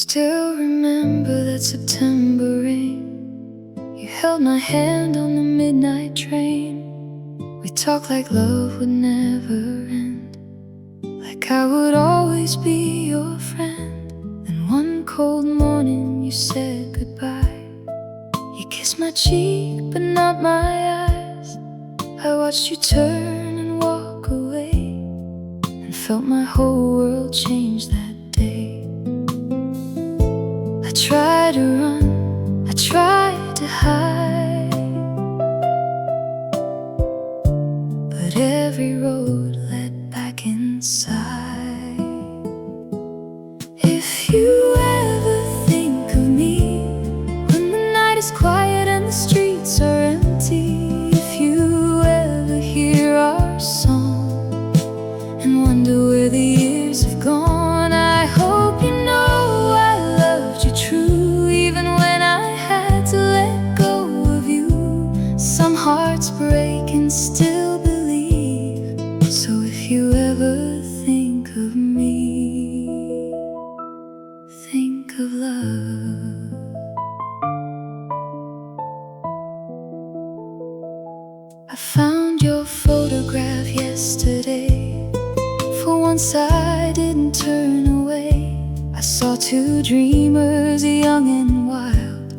Still remember that September rain. You held my hand on the midnight train. We talked like love would never end, like I would always be your friend. Then one cold morning you said goodbye. You kissed my cheek but not my eyes. I watched you turn and walk away, and felt my whole world change that day. I tried to run, I tried to hide, but every road led back inside. If you ever think of me when the night is quiet and the streets are empty, if you ever hear our song and wonder where the years have gone, I hope you know I loved you true, even when I had to let go of you. Some hearts break and still believe, so if you ever think of me, think of love. I found your photograph yesterday. For once I didn't turn away. I saw two dreamers, young and wild,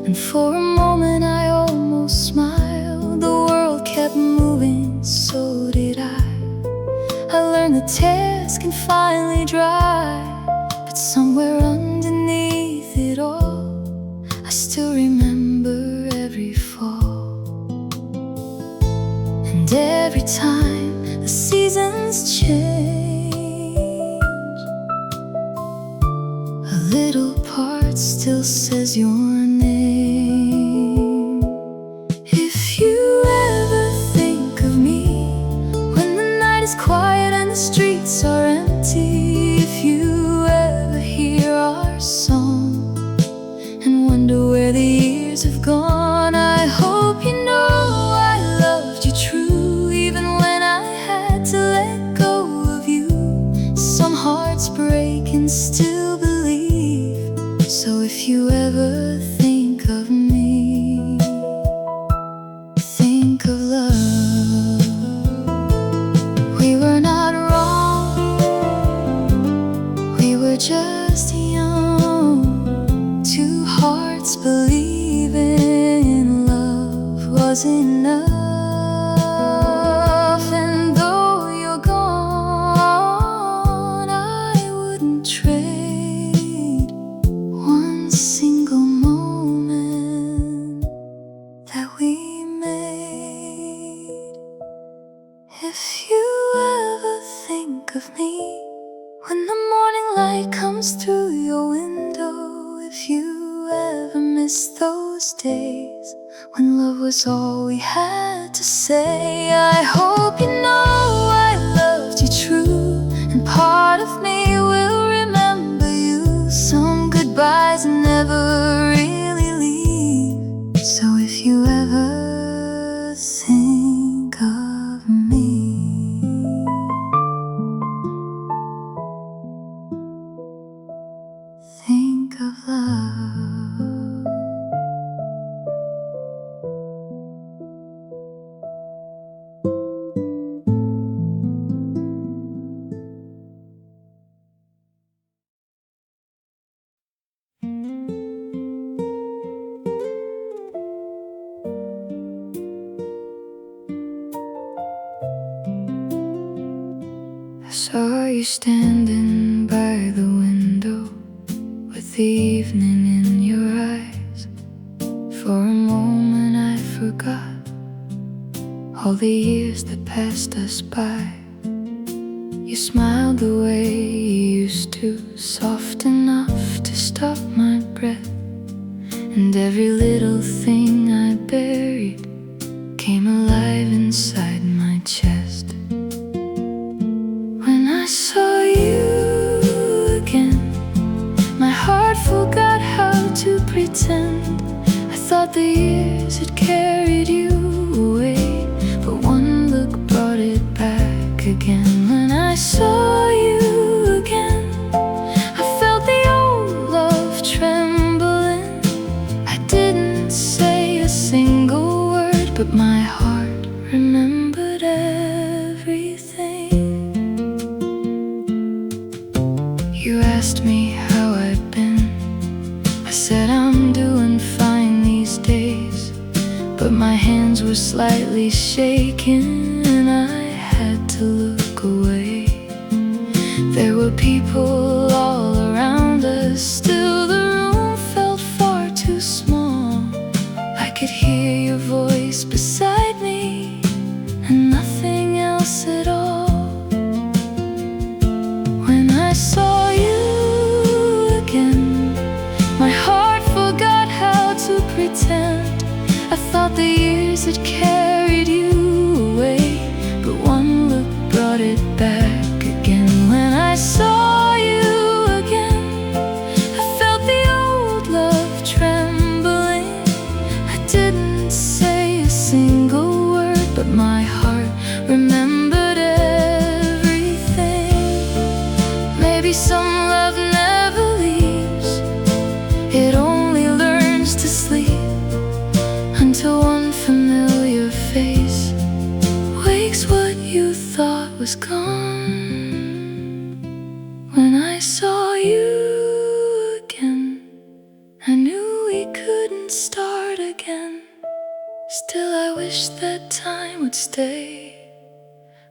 and for a moment I almost smiled. The world kept moving, so did I. I learned the tears can finally dry, but somewhere underneath it all, I still remember every fall. And every time the seasons change, a little part still says your name. If you ever think of me when the night is quiet and the streets are empty, if you ever hear our song and wonder where the years have gone, I hope you know I loved you true, even when I had to let go of you. Some hearts break and still believe, so if you ever think of me, think of love. We were not wrong, we were just young. Two hearts believing love was enough. And though you're gone, I wouldn't trade one single moment that we made. If you ever think of me when the morning light comes through your window, if you ever miss those days when love was all we had to say, I hope you know I loved you true, and part of me will remember you. Some goodbyes never really leave, so if you ever think of me, think of love. I saw you standing by the window with the evening in your eyes. For a moment I forgot all the years that passed us by. You smiled the way you used to, soft enough to stop my breath. And every little thing I buried came alive inside my chest. When I saw you again, my heart forgot how to pretend. I thought the years had carried you away, but one look brought it back again. When I saw you again, I felt the old love but my heart remembered everything. You asked me how I've been. I said I'm doing fine these days, but my hands were slightly shaking and I had to look away. There were people all around us, still the room felt far too small. I could hear your voice beside me and nothing else at all. When I saw you again, my heart forgot how to pretend. I thought the years had carried you away, but one look brought it back again. When I saw you again, I felt the old love trembling. I didn't say a single word, but my heart remembered everything. Maybe some love never leaves, it only learns to sleep until one familiar face wakes what you thought was gone. When I saw you again, I knew we couldn't start again. Still I wish that time would stay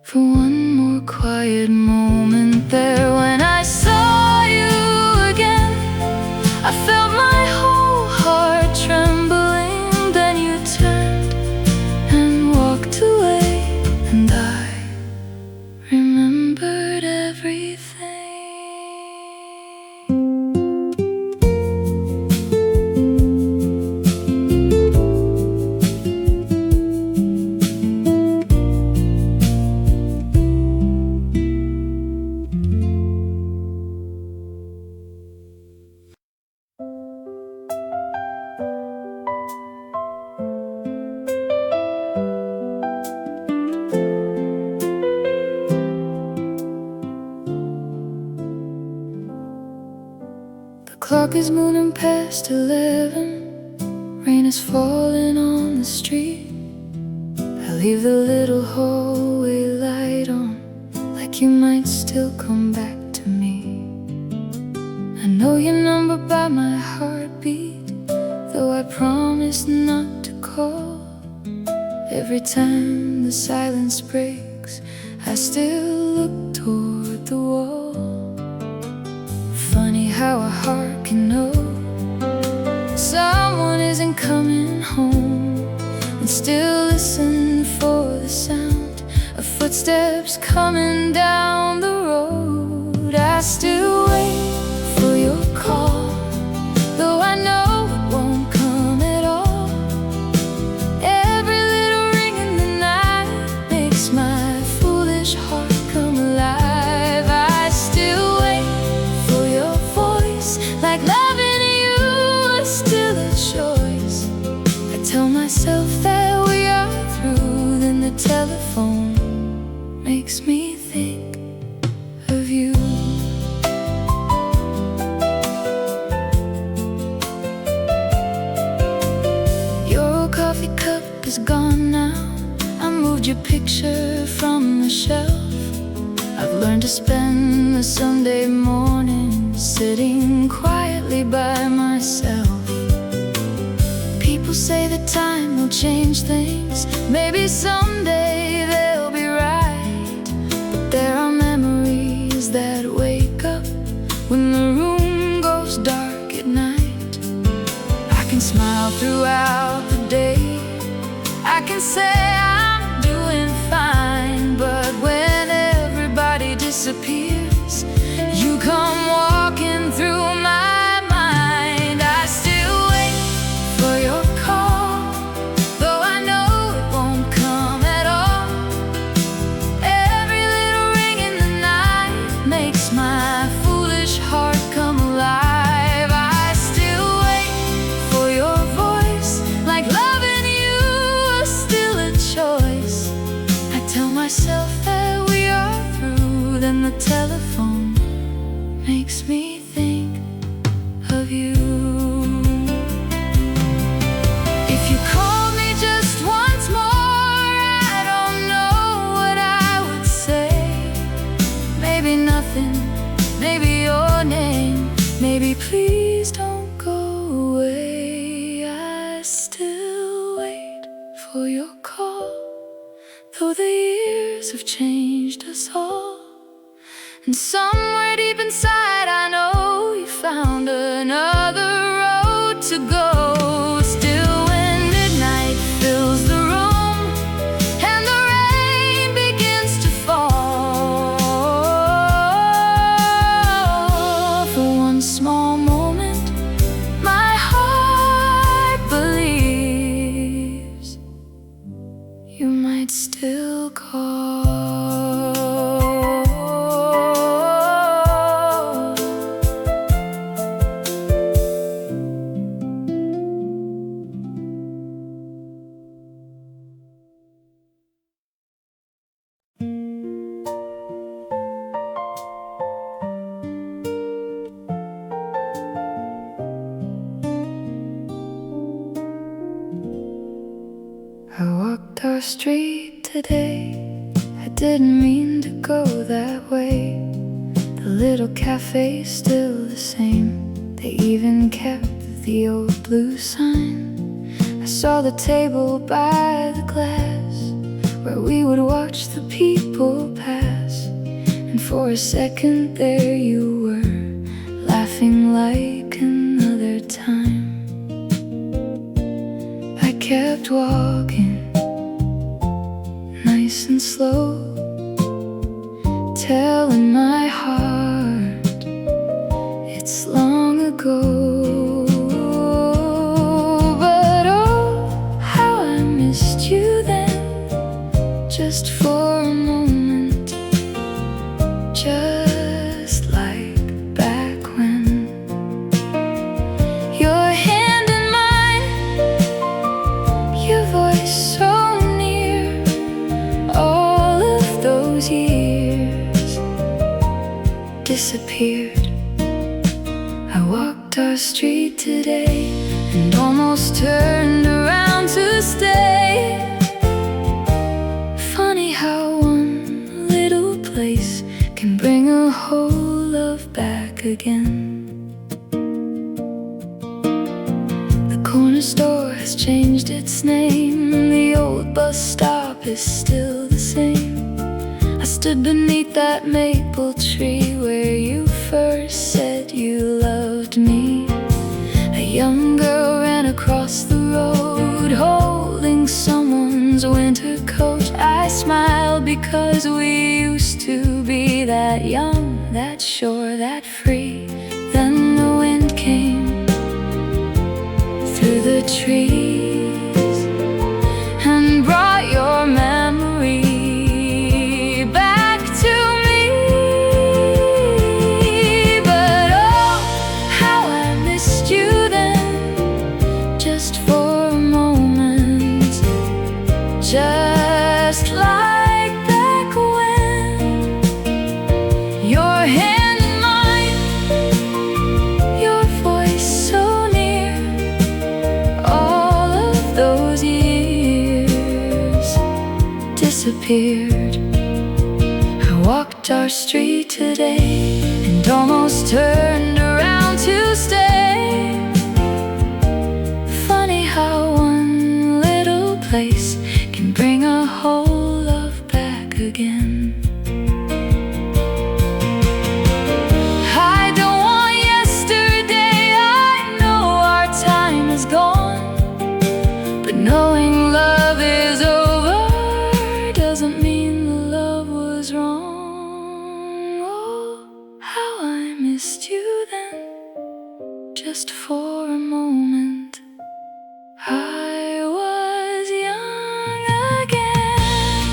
for one more quiet moment there. When I saw you again, I felt my whole heart trembling. Then you turned and walked away, and I remembered everything. The clock is moving past 11. Rain is falling on the street. I leave the little hallway light on, like you might still come back to me. I know your number by my heartbeat, though I promise not to call. Every time the silence breaks, I still look toward the wall. Funny how a heart can know someone isn't coming home, and still listen for the sound of footsteps coming down the road. I still wait for your call, though I know it won't come at all. Every little ring in the night makes my foolish heart come alive. I still wait for your voice, like loving you is still a choice. I tell myself that we are through, then the telephone makes me think of you. Your old coffee cup is gone now. I moved your picture from the shelf. I've learned to spend the Sunday morning sitting quietly by myself. People say that time will change things. Maybe someday they'll be right, but there are memories that wake up when the room goes dark at night. I can smile throughout the day, I can say I'm doing fine, but when everybody disappears, you come walking through my mind. I still wait for your call, though I know it won't come at all. Every little ring in the night makes my foolish heart come alive. I still wait for your voice, like loving you is still a please don't go away. I still wait for your call, though the years have changed us all. And somewhere deep inside I know you found another road to go. Still when midnight fills the room and the rain begins to fall, for one small moment my heart believes you might still call. I walked our street today, I didn't mean to go that way. The little cafe's still the same, they even kept the old blue sign. I saw the table by the glass, where we would watch the people pass. And for a second there you were, laughing like another time. I kept walking, nice and slow, telling my heart it's long ago. But oh, how I missed you then, just for a moment, just like back when. Your hand in mine, your voice so near, all of those years disappeared. I walked our street today and almost turned around to stay. Funny how one little place can bring a whole love back again. The corner store has changed its name, the old bus stop is still the same. I stood beneath that maple tree where you first said you loved me. A young girl ran across the road, holding someone's winter coat. I smiled because we used to be that young, that sure, that free. Then the wind came through the trees and brought your memory back to me. But oh, how I missed you then, just for a moment, just like back when. Your hand in mine, your voice so near, all of those years disappeared. I walked our street today and almost turned around to stay. Funny how one little place can bring a whole love back again. I don't want yesterday, I know our time is gone, but knowing love is over doesn't mean the love was wrong. Oh, how I missed you then, just for a moment. I was young again.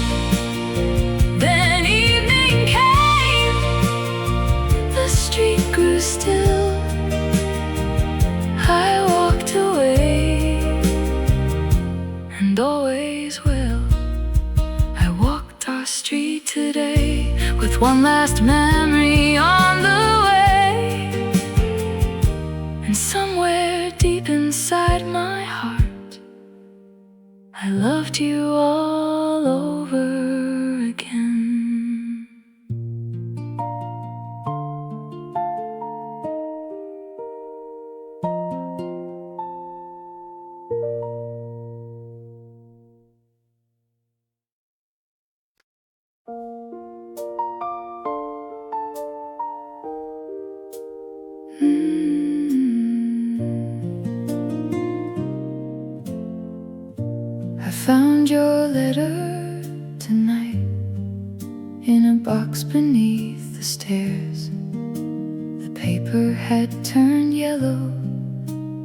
Then evening came, the street grew still. I walked away, and always will. I walked our street today with one last memory on the way. And somewhere deep inside my heart, I loved you all over again. found your letter tonight in a box beneath the stairs. The paper had turned yellow,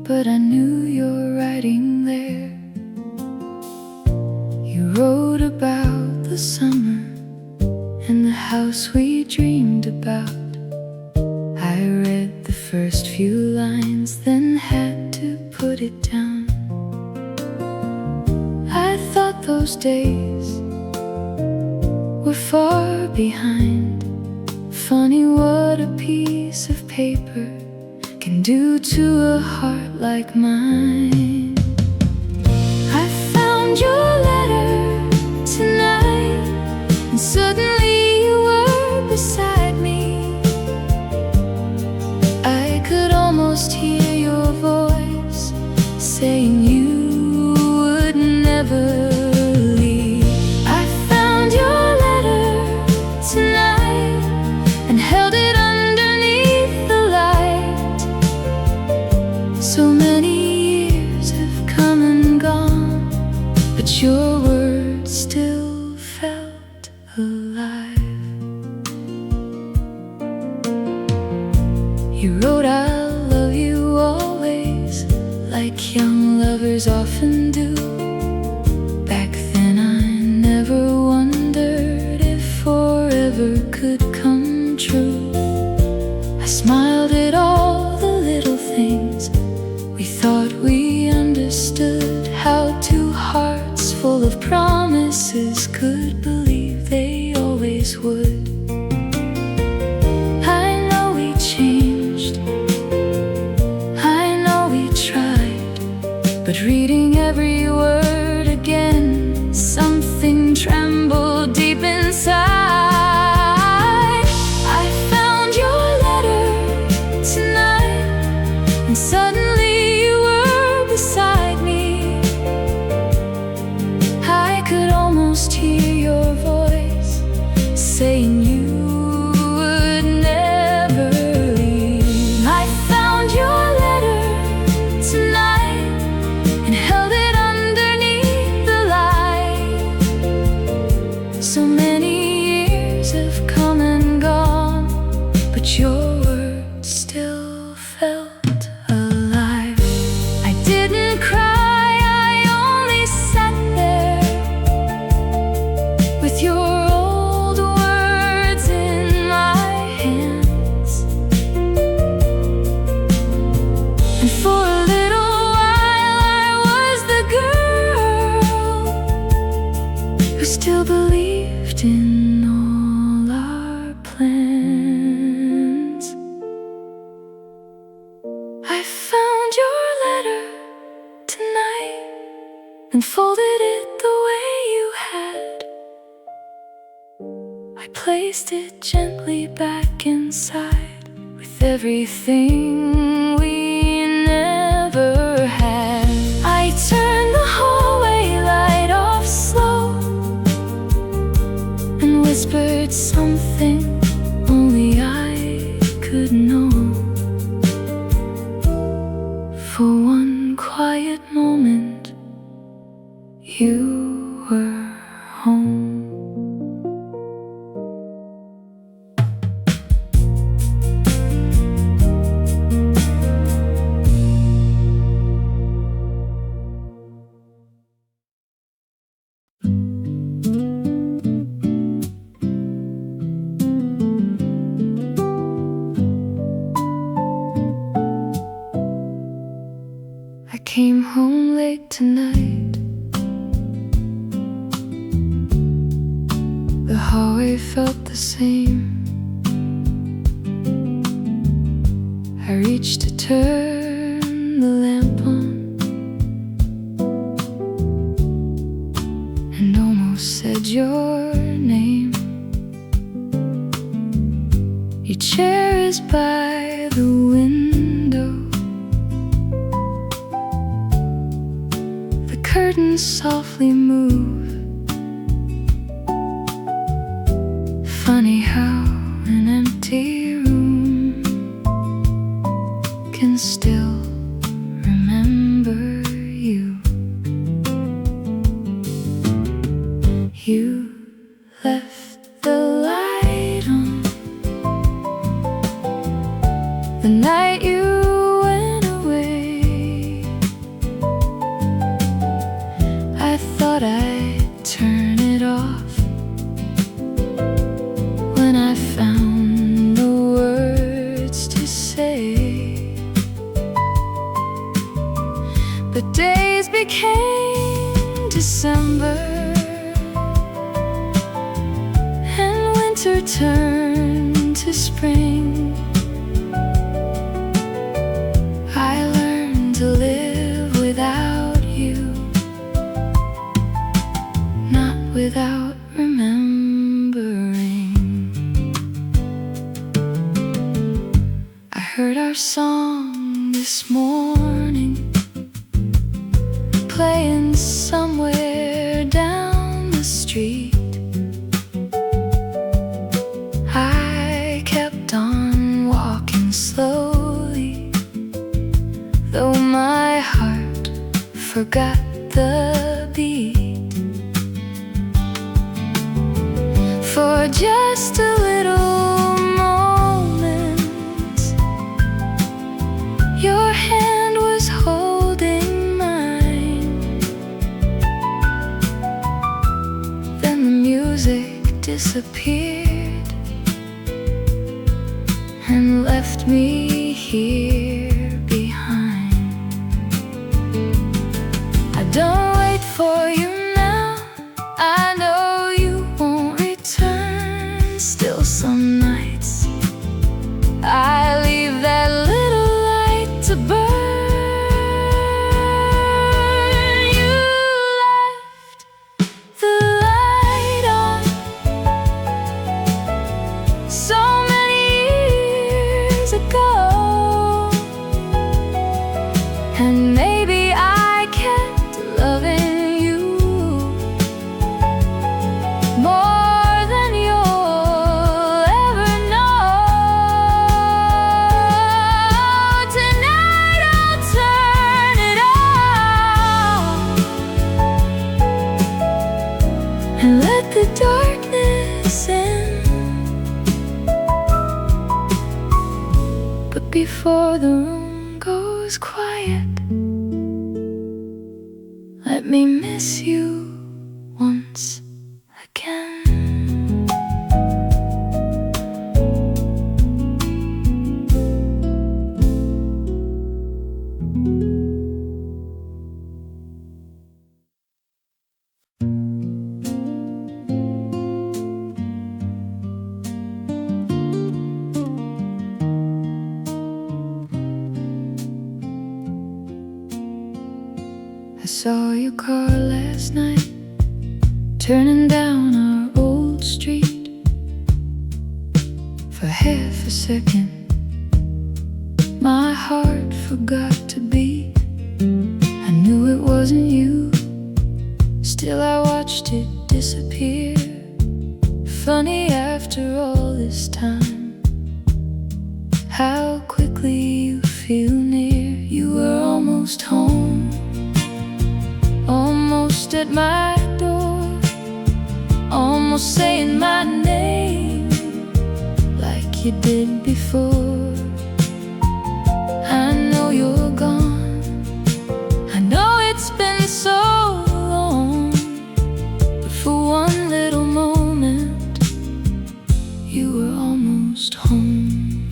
but I knew your writing there. You wrote about the summer and the house we dreamed about. I read the first few lines, then had to put it down. I thought those days were far behind. Funny what a piece of paper can do to a heart like mine. I found your letter tonight, and suddenly you were beside me. I could almost hear your voice saying you would never leave. I found your letter tonight and held it underneath the light. So many years have come and gone, but your words still felt alive. You wrote I'll love you always, like young lovers often do. Back then I never wondered if forever could come true. I smiled at all the little things we thought we understood, how two hearts full of promises could believe they always would. I know we changed, I know we tried, but reading every word again, something trembled deep inside. I found your letter tonight, and suddenly you were beside me. I could almost hear your voice saying you would never leave. I found your letter tonight and held it underneath the light. So many years have come and gone, but your words still felt alive. I didn't cry, I only sat there with your old words in my hands. And for a little while I was the girl who still believed in all our plans. I found your letter tonight and folded it the way you had. I placed it gently back inside with everything we never had. I turned the hallway light off slow and whispered something only I could know. For one quiet moment, you were home. I came home late tonight. The hallway felt the same. I reached to turn the lamp on and almost said your name. Your chair is by the window. The curtains softly move. Funny how an empty room can still remember you. The days became December, and winter turned to spring. I learned to live without you, not without remembering. I heard our song this morning, playing somewhere down the street. I kept on walking slowly, though my heart forgot the beat. For just a little moment, your hand was holding mine. Then the music disappeared and left me here behind. I don't wait for you now, I know you won't return. Still some nights I leave that little light to burn. You left the light on so many years ago, and maybe I kept loving you more than you'll ever know. Tonight I'll turn it off and let the darkness in. But before the room goes quiet, let me miss you once again. I saw your car last night, turning down our old street. For half a second, my heart forgot to beat. I knew it wasn't you, still I watched it disappear. Funny after all this time, how quickly you feel near. You were almost home, almost at my door, almost saying my name like you did before. I know you're gone, I know it's been so long, but for one little moment, you were almost home.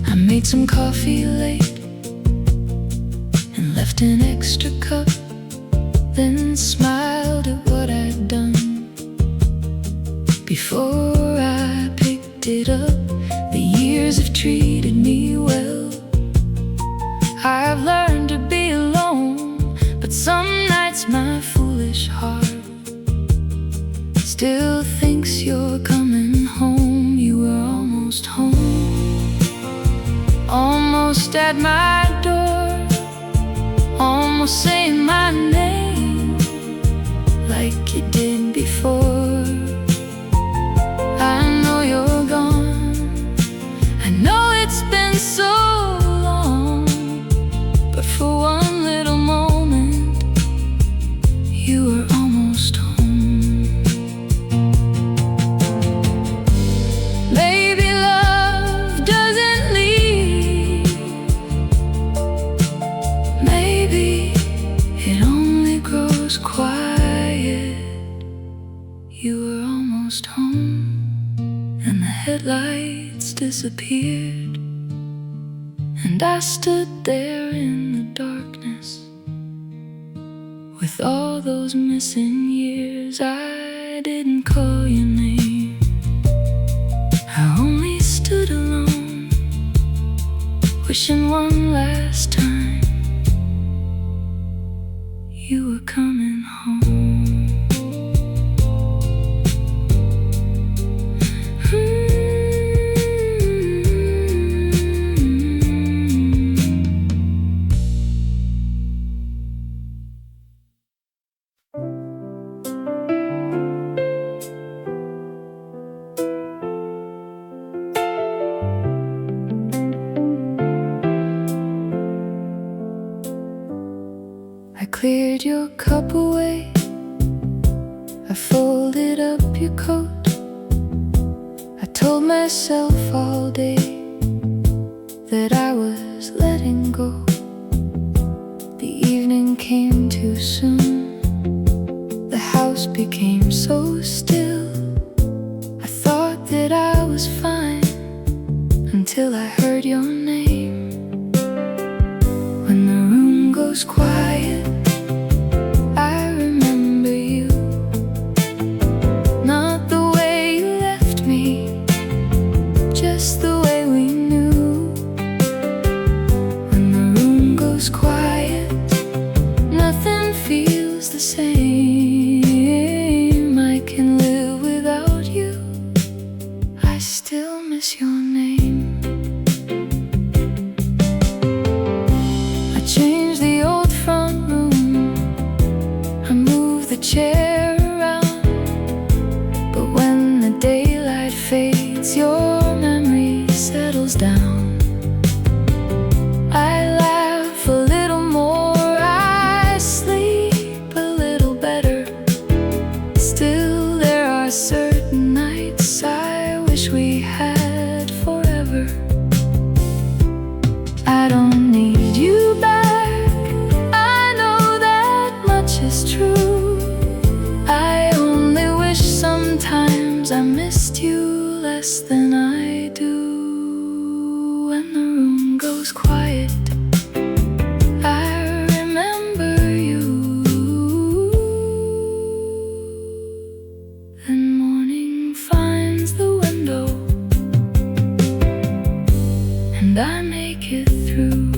I made some coffee late and left an extra cup, then smiled at what I'd done. Before I picked it up, the years have treated me well. I've learned to be alone, but some nights my foolish heart still thinks you're coming home. You were almost home, almost at my door, almost saying my name like you did before. I know you're gone, I know it's been so long, but for one little moment, you were almost home. Maybe love doesn't leave, maybe it only grows quiet. You were almost home, and the headlights disappeared And I stood there in the darkness with all those missing years. I didn't call your name, I only stood alone, wishing one last time you were coming home. I cleared your cup away, I folded up your coat. I told myself all day that I was letting go. The evening came too soon, the house became so still. I thought that I was fine until I heard your name. When the room goes quiet, I remember you. Not the way you left me, just the way we knew. When the room goes quiet, nothing feels the same. I can live without you, I still miss your name. I changed the old front room, I moved the chair around, but when the daylight fades, your memory settles down. I laugh a little more, I sleep a little better. Still, there are certain nights I wish we had forever. I don't need you back, I know that much is true. I only wish sometimes I missed you less than I do. When the room goes quiet, I remember you. Then morning finds the window, and I make it through.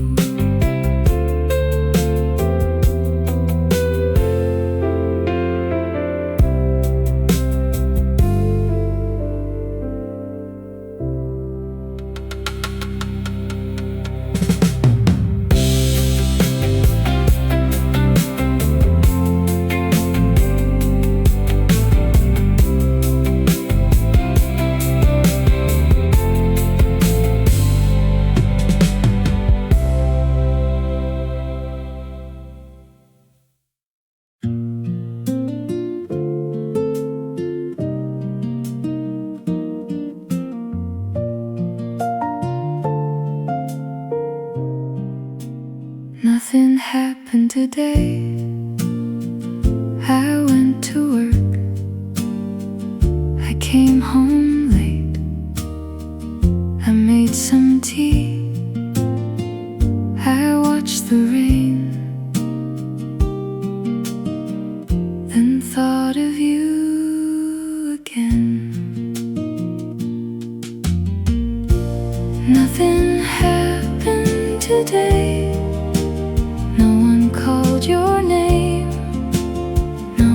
Nothing happened today. I went to work, I came home late. I made some tea, I watched the rain, then thought of you again. Nothing happened today, no one called your name, no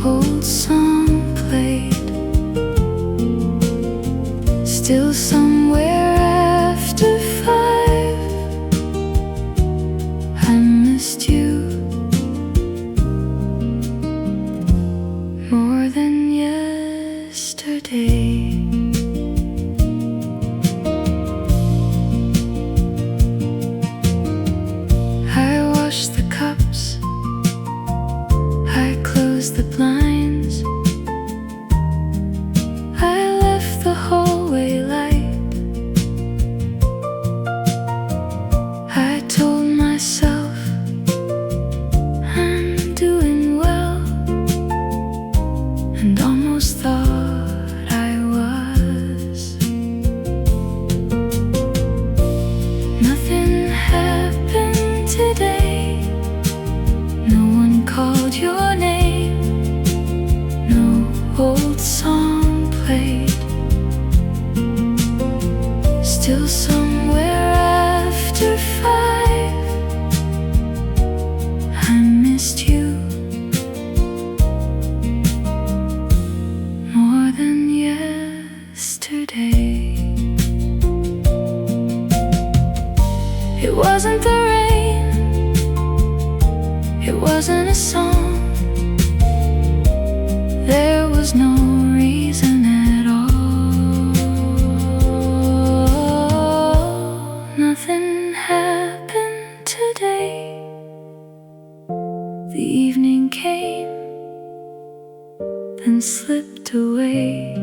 old song played. Still somewhere after 5, I missed you more than yesterday. I washed the cups, Still somewhere after 5, I missed you more than yesterday. It wasn't the rain, it wasn't a song, there was no reason at all. Nothing happened today. The evening came, then slipped away.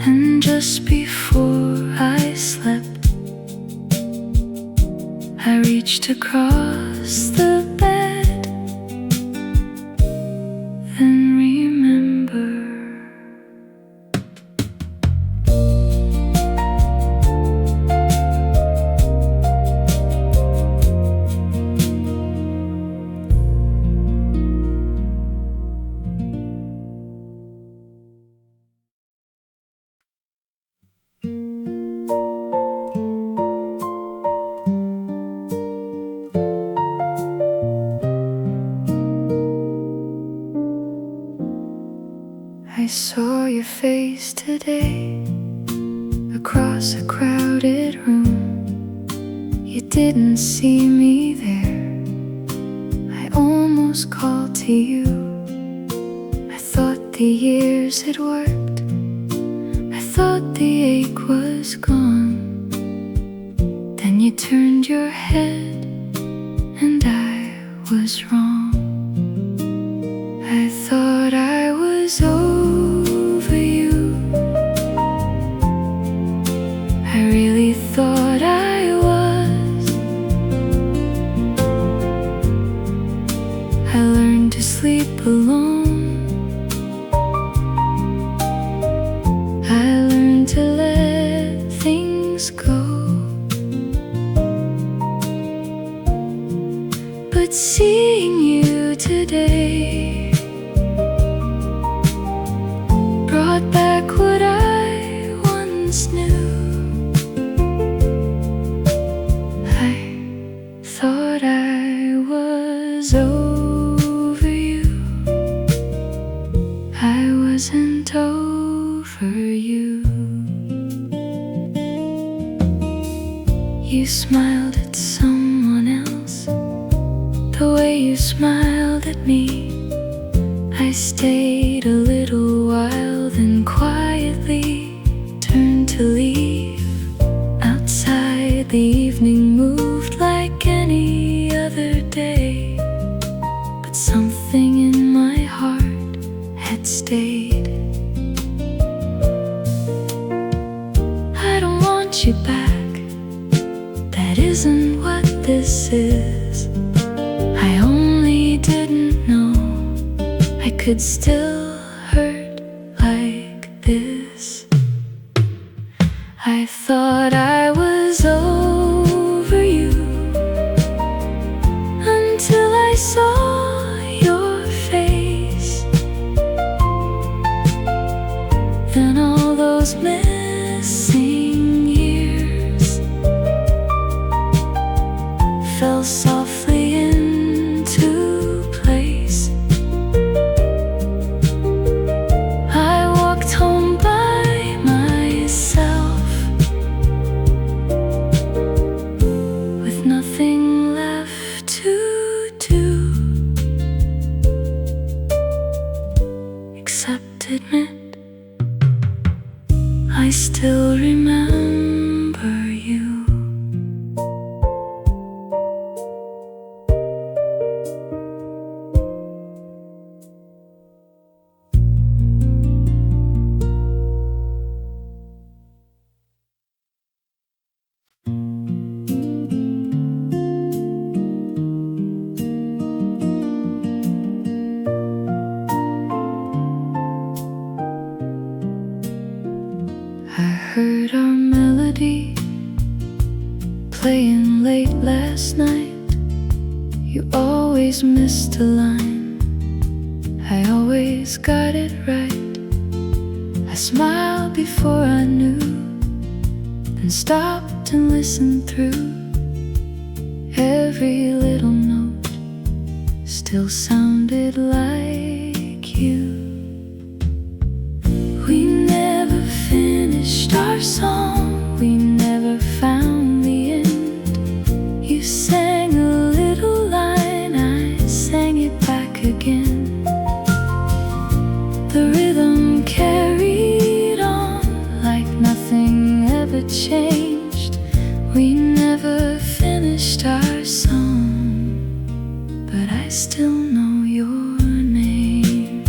And just before I slept, I reached across the bed, then remembered. I saw your face today across a crowded room. You didn't see me there. I almost called to you. I thought the years had worked. I thought the ache was gone. Then you turned your head and I was wrong. I thought I was over you. I really thought I was. I learned to sleep alone. I learned to let things go. But seeing you today brought back what I once knew. I thought I was over you. I wasn't over you. You smiled at someone else, the way you smiled at me. I stayed a little while, then quietly turned to leave. Outside the evening moved like any other day, but something in my heart had stayed. I don't want you back, that isn't what this is. I only didn't know I could still hurt like this. I thought I was over you until I saw your face. Then all those missing years fell softly into place. I walked home by myself with nothing left to do except admit I still remember you. I heard our melody playing late last night. You always missed a line, I always got it right. I smiled before I knew, then stopped and listened through. Every little note still sounded like you. We never finished our song, we never found the end. You sang a little line, I sang it back again. The rhythm carried on like nothing ever changed. We never finished our song, but I still know your name.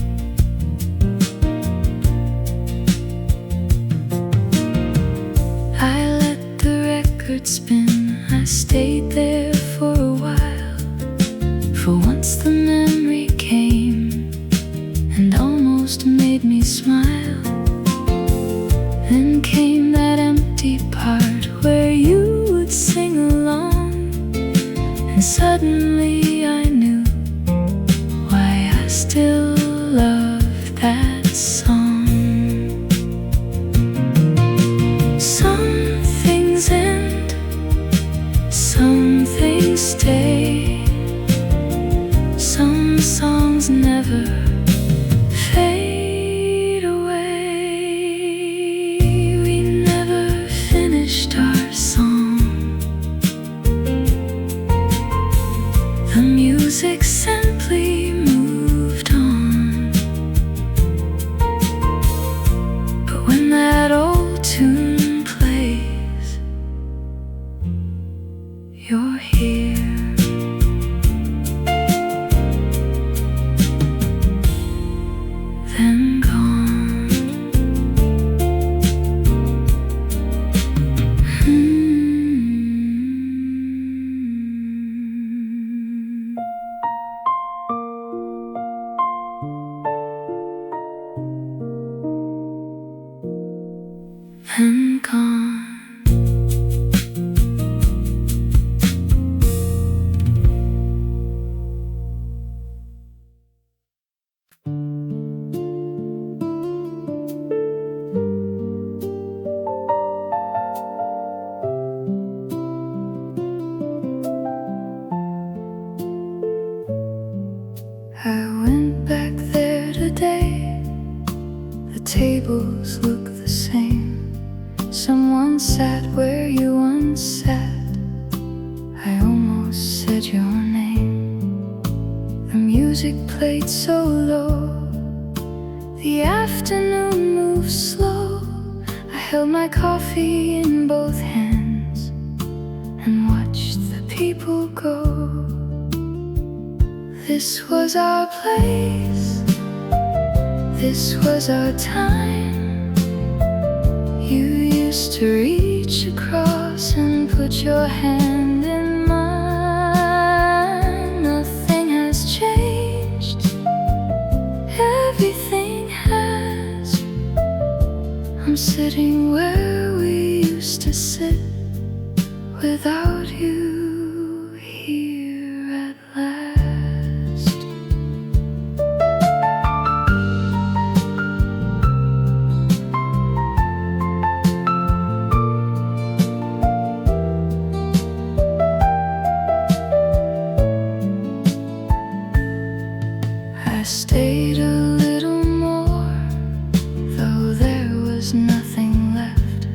I let the record spin, I stayed there for a while. For once the memory came and almost made me smile. Then came that empty part where you would sing along, and suddenly I knew why I still love that song. Some things end, some things stay. Some songs never fade away. We never finished our song. The music simply moved on. But when that old tune plays, you're here. Then gone. Then gone. I went back there today. The tables look the same. Someone sat where you once sat. I almost said your name. The music played so low. The afternoon moved slow. I held my coffee in both hands and watched the people go. This was our place, this was our time. You used to reach across and put your hand in mine. Nothing has changed, everything has. I'm sitting where we used to sit without you here at last. I stayed a little more, though there was nothing left.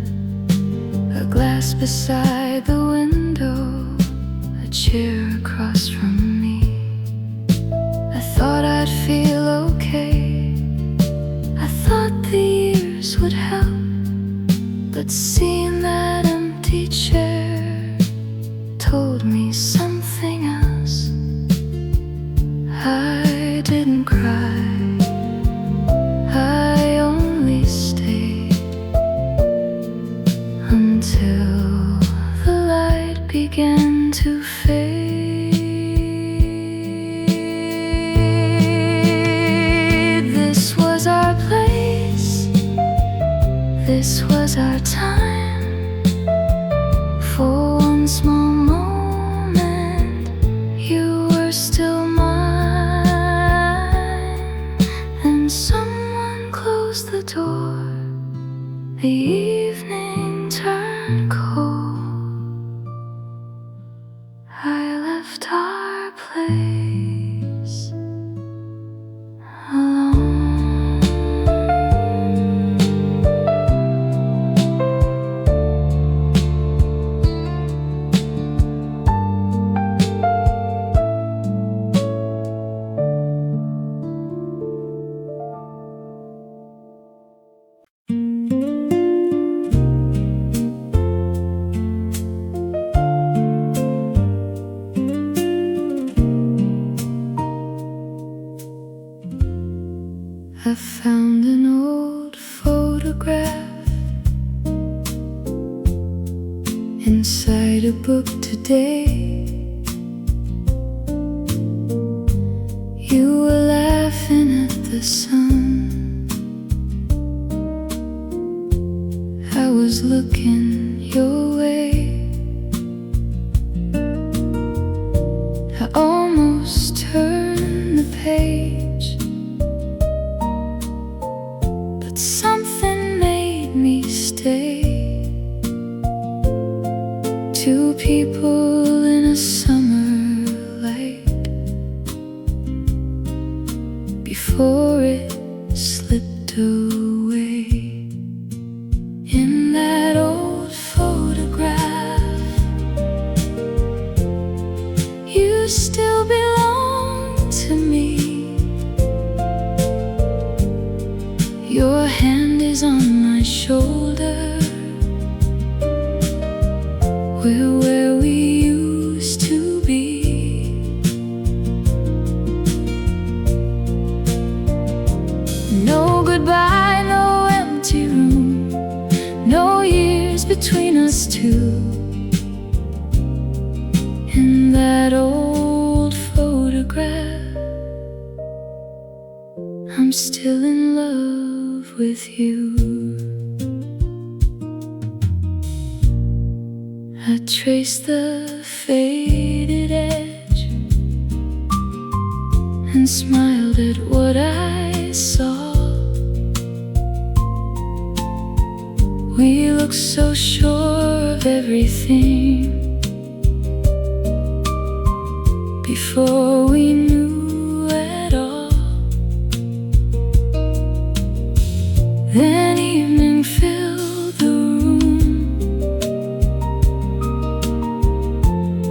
A glass beside the window, a chair across from me. I thought I'd feel okay, I thought the years would help. But seeing that empty chair told me something else. I didn't cry, I only stayed until the light began to fade. This was our place, this was our time. For one small moment, you were still mine. Then someone closed the door. The evening turned cold. I left our place alone. I found an old photograph inside a book today. You were laughing at the sun. I was looking your way. I almost turned the page, something made me stay. Two people in a summer light before it slipped away. In that old photograph, you still belong to me. Your hand is on my shoulder. We're where we used to be. No goodbye, no empty room, no years between us two. In that old photograph, I'm still in love with you. I traced the faded edge and smiled at what I saw. We looked so sure of everything before we knew at all. Then evening filled the room.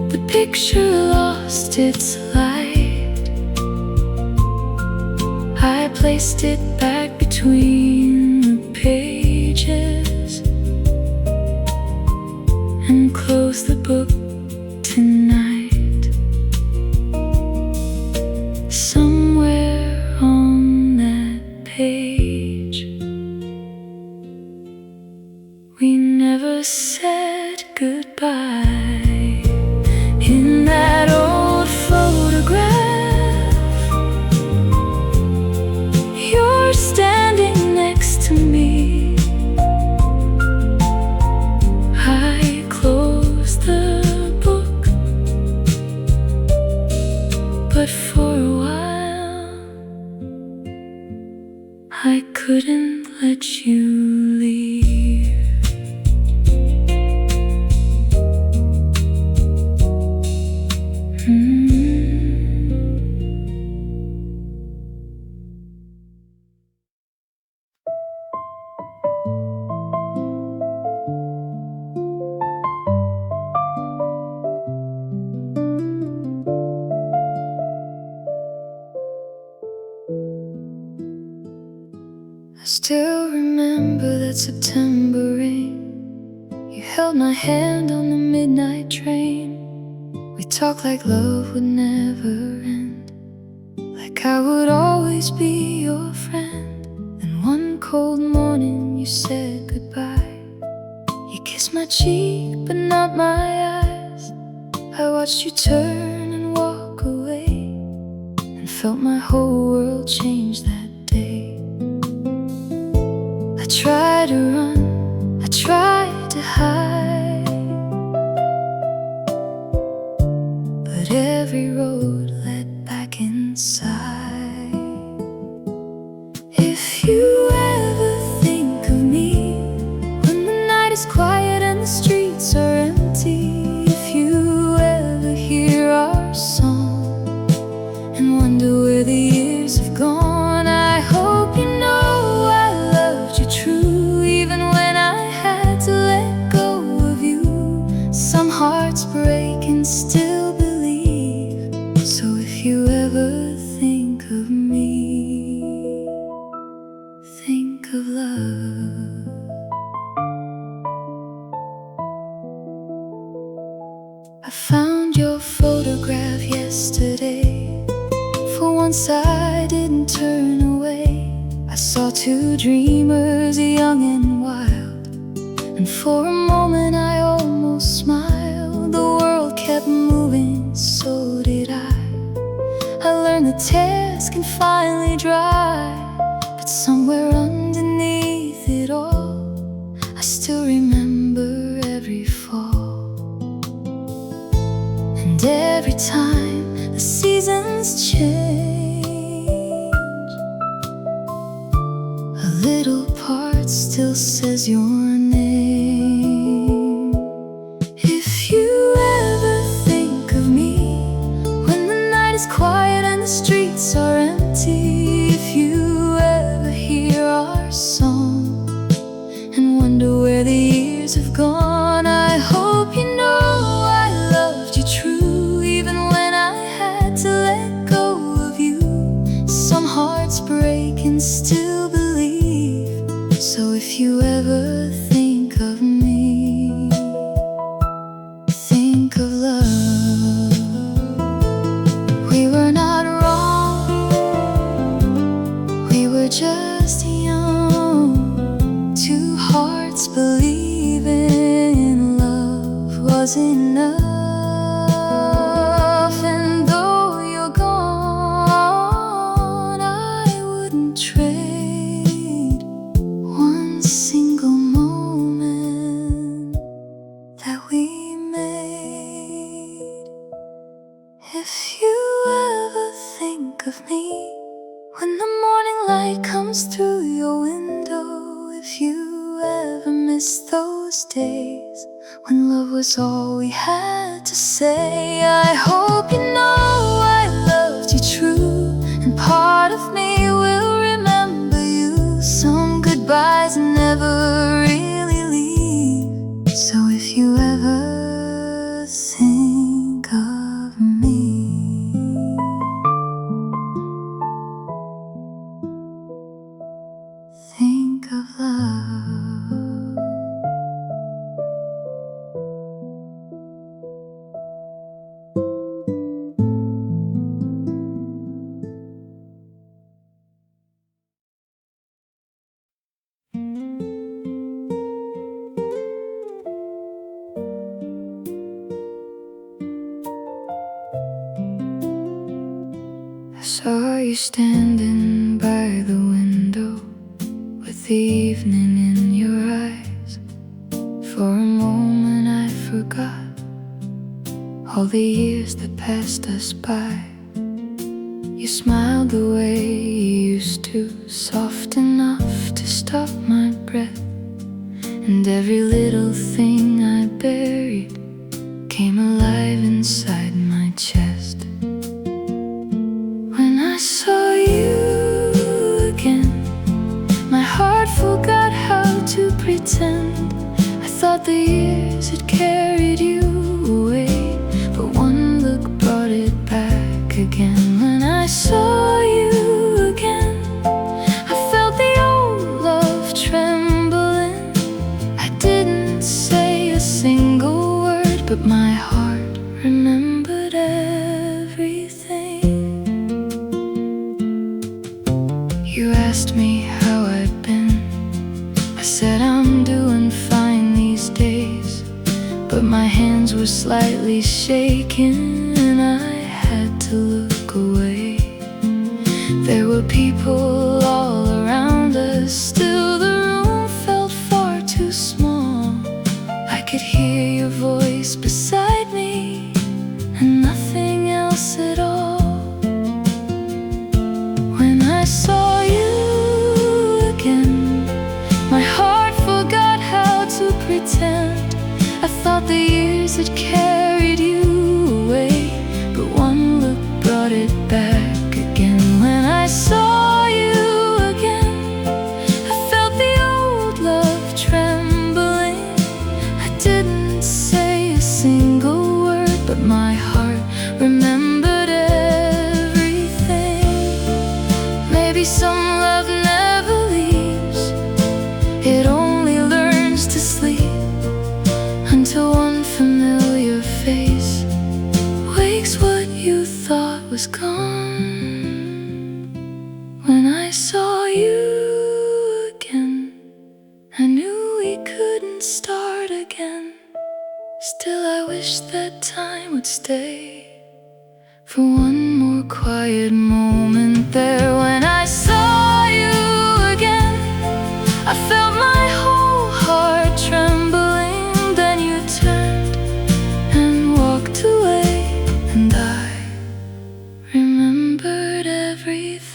The picture lost its light. I placed it back between the pages and closed the book tonight. Somewhere on that page, we never said goodbye. In that old photograph, you're standing next to me. I closed the book, but for a while I couldn't let you leave. I still remember that September rain. You held my hand on the midnight train. We talked like love would never end, like I would always be your friend. Then one cold morning you said goodbye. You kissed my cheek but not my eyes. I watched you turn and walk away, and felt my whole world change that day. I tried to run, I tried to hide, but every road led back inside. If you ever think of me, is quiet and the streets are empty, if you ever hear our song and wonder where the years have gone, I hope you know I loved you true, even when I had to let go of you. Some hearts break and still believe, so if you ever think of me, think of love. I found your photograph yesterday. For once I didn't turn away. I saw two dreamers, young and wild, and for a moment I almost smiled. The world kept moving, so did I. I learned the tears can finally dry, but somewhere underneath it all, I still remember every fall. And every time the seasons change, a little part still says your name. If you ever think of me when the night is quiet and the streets are empty, if you ever hear our song and wonder where the years have gone, I hope you know I loved you true, even when I had to let go of you. Some hearts break and still believe, so if you ever think of me, think of love. We were not wrong, we were just young. Two hearts believing love was enough. And though you're gone, I wouldn't trade one single moment that we made. If you ever think of me when the morning light comes through your window, if you ever miss those days when love was all we had to say, I hope you know I loved you true, and part of me will remember you. Some goodbyes never really leave, so if you ever think of me, think of love. I saw you standing by the window with the evening in your eyes. For a moment I forgot all the years that passed us by. You smiled the way you used to, soft enough to stop my breath. And every little thing I buried came alive inside my chest. When I saw you again, my heart forgot how to pretend. I thought the years had carried you away, but one look brought it back again. When I saw you again, I felt the old love trembling. I didn't say a single word, but my heart remembered everything. You asked me how I'd been. I said I'm doing fine these days, but my hands were slightly shaking and I had to look away. There were people all around us, still the room felt far too small. I could hear your voice beside me and nothing else at all. When I saw you again, my heart forgot how to pretend. I thought the years had carried you away, but one look brought it back again. When I saw you again, I felt the old love trembling. I didn't say a single word, but my heart remembered everything. Maybe some love never leaves, it only learns to sleep until one familiar face wakes what you thought was gone. When I saw you again, I knew we couldn't start again. Still I wish that time would stay for one more quiet moment there. When I saw you again, I felt my whole heart trembling. Then you turned and walked away, and I remembered everything.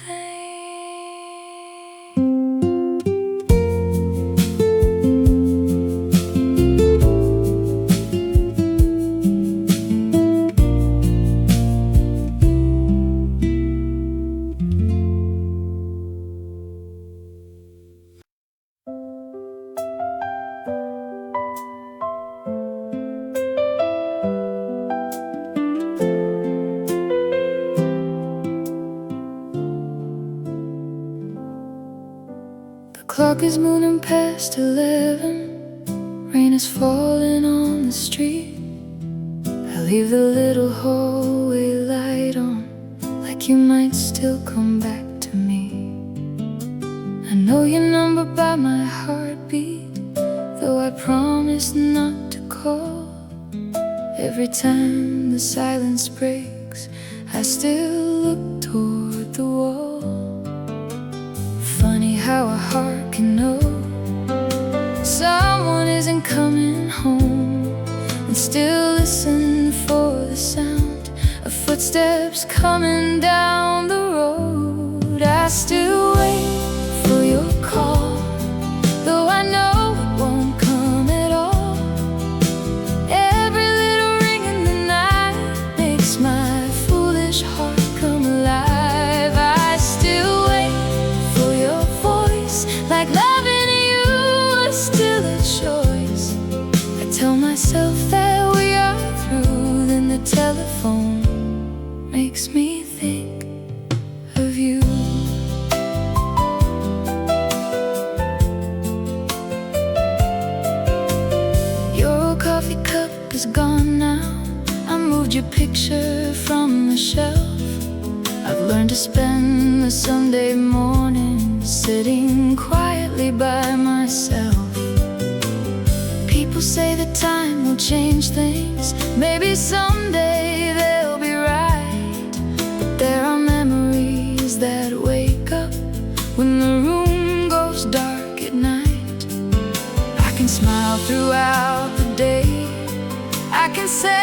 The clock is moving past 11. Rain is falling on the street. I leave the little hallway light on, like you might still come back to me. I know your number by my heartbeat, though I promise not to call. Every time the silence breaks, I still look toward the wall. Funny how a heart can know someone isn't coming home, and still listen for the sound of footsteps coming down the road. I still wait for your call, though I know it won't come at all. Every little ring in the night makes my foolish heart come alive. I still wait for your voice, like loving you is still a choice. I tell myself that we are through, then the telephone makes me think of you. Your old coffee cup is gone now. I moved your picture from the shelf. I've learned to spend the Sunday morning sitting quietly by myself. People say that time will change things. Maybe someday they'll be right, but there are memories that wake up when the room goes dark at night. I can smile throughout the day, I can say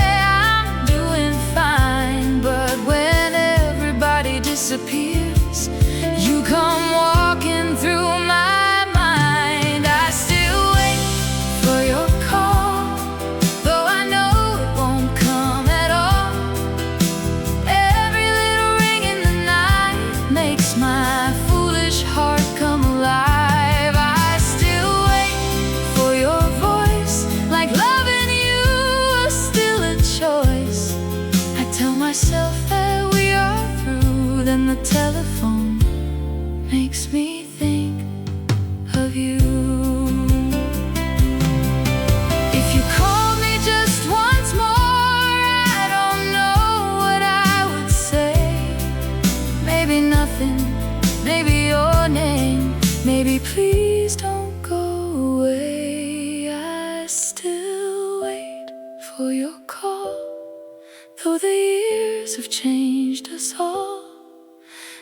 I'm doing fine, but when everybody disappears, you come walking through my mind. I still wait for your call, though I know it won't come at all. Every little ring in the night makes my foolish heart come alive. I still wait for your voice, like loving you is still a choice. I tell myself that we are through, then the telephone makes me think of you. If you called me just once more, I don't know what I would say. Maybe nothing, maybe your name, maybe please don't go away. I still wait for your call, though the years have changed us all.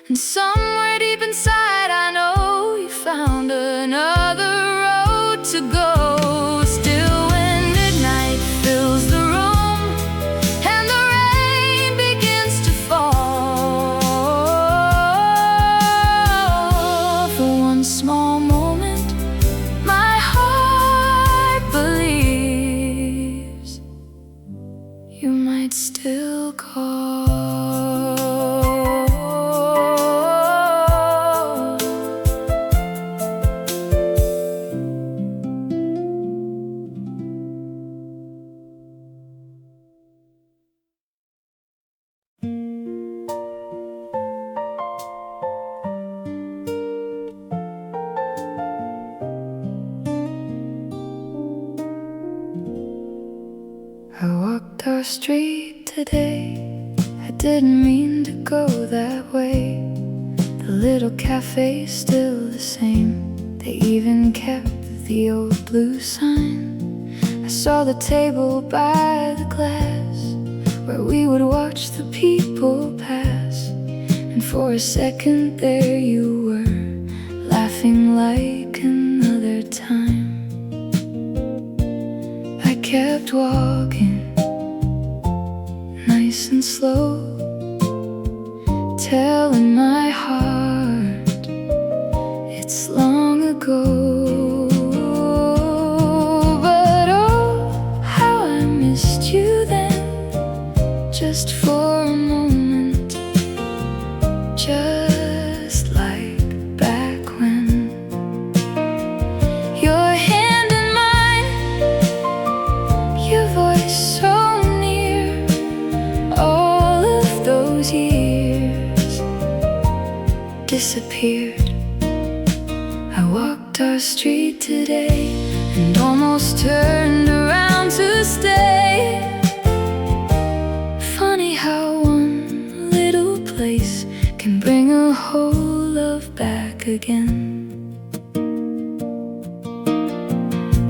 And somewhere deep inside I know you found another road to go. Still when midnight fills the room and the rain begins to fall, for one small moment my heart believes I walked our street today. I didn't mean to go that way. The little cafe's still the same. They even kept the old blue sign. I saw the table by the glass where we would watch the people pass. And for a second there you were, laughing like another time. I kept walking, nice and slow, telling my heart it's long ago. But oh, how I missed you then, just for a moment, just like back when. Your hand in mine, your voice so near, all of those years disappeared. I walked our street today and almost turned around to stay. Funny how one little place can bring a whole love back again.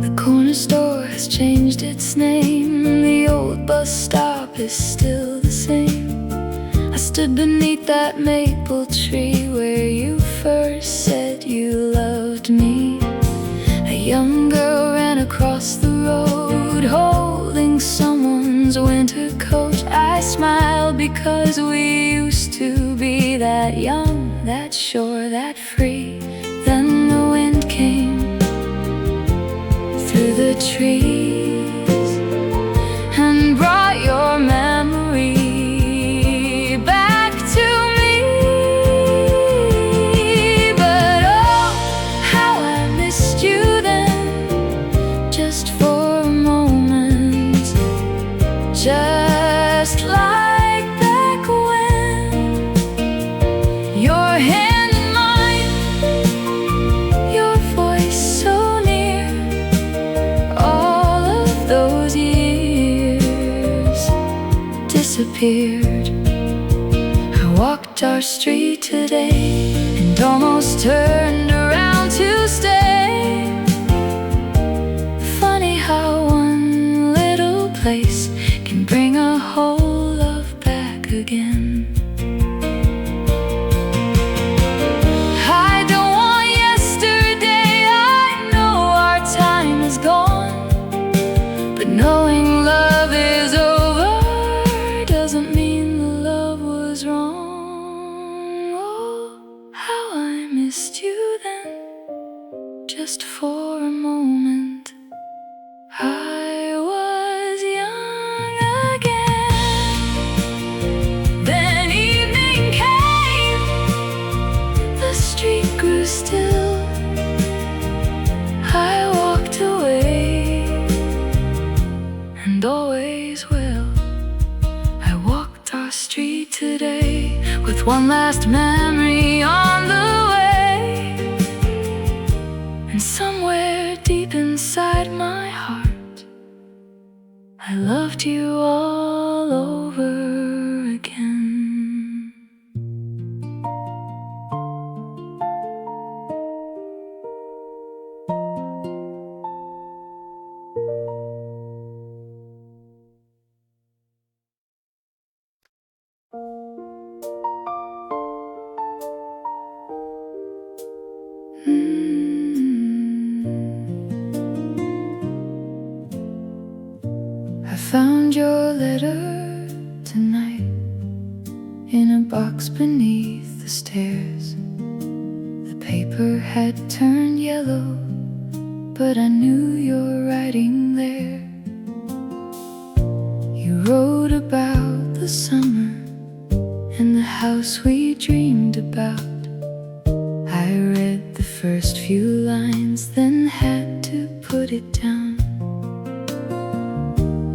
The corner store has changed its name, the old bus stop is still the same. I stood beneath that maple tree where you first said you loved me. A young girl ran across the road holding someone's winter coat. I smiled because we used to be that young, that sure, that free. Then the wind came through the trees and brought your memory back to me. But oh, how I missed you then, just for a moment, just like back when. Your hand in mine, your voice so near, all of those years disappeared. I walked our street today and almost turned around to stay. Funny how one little place can bring a whole love back again. I don't want yesterday, I know our time is gone, but knowing love is over doesn't mean the love was wrong. Oh, how I missed you then, just for a moment. I was young again. Then evening came, the street grew still. I walked away, and always will. I walked our street today with one last memory on the way. And somewhere deep inside my heart, I loved you all over again. I found your letter tonight in a box beneath the stairs. The paper had turned yellow, but I knew your writing there. You wrote about the summer and the house we dreamed about. I read the first few lines, then had to put it down.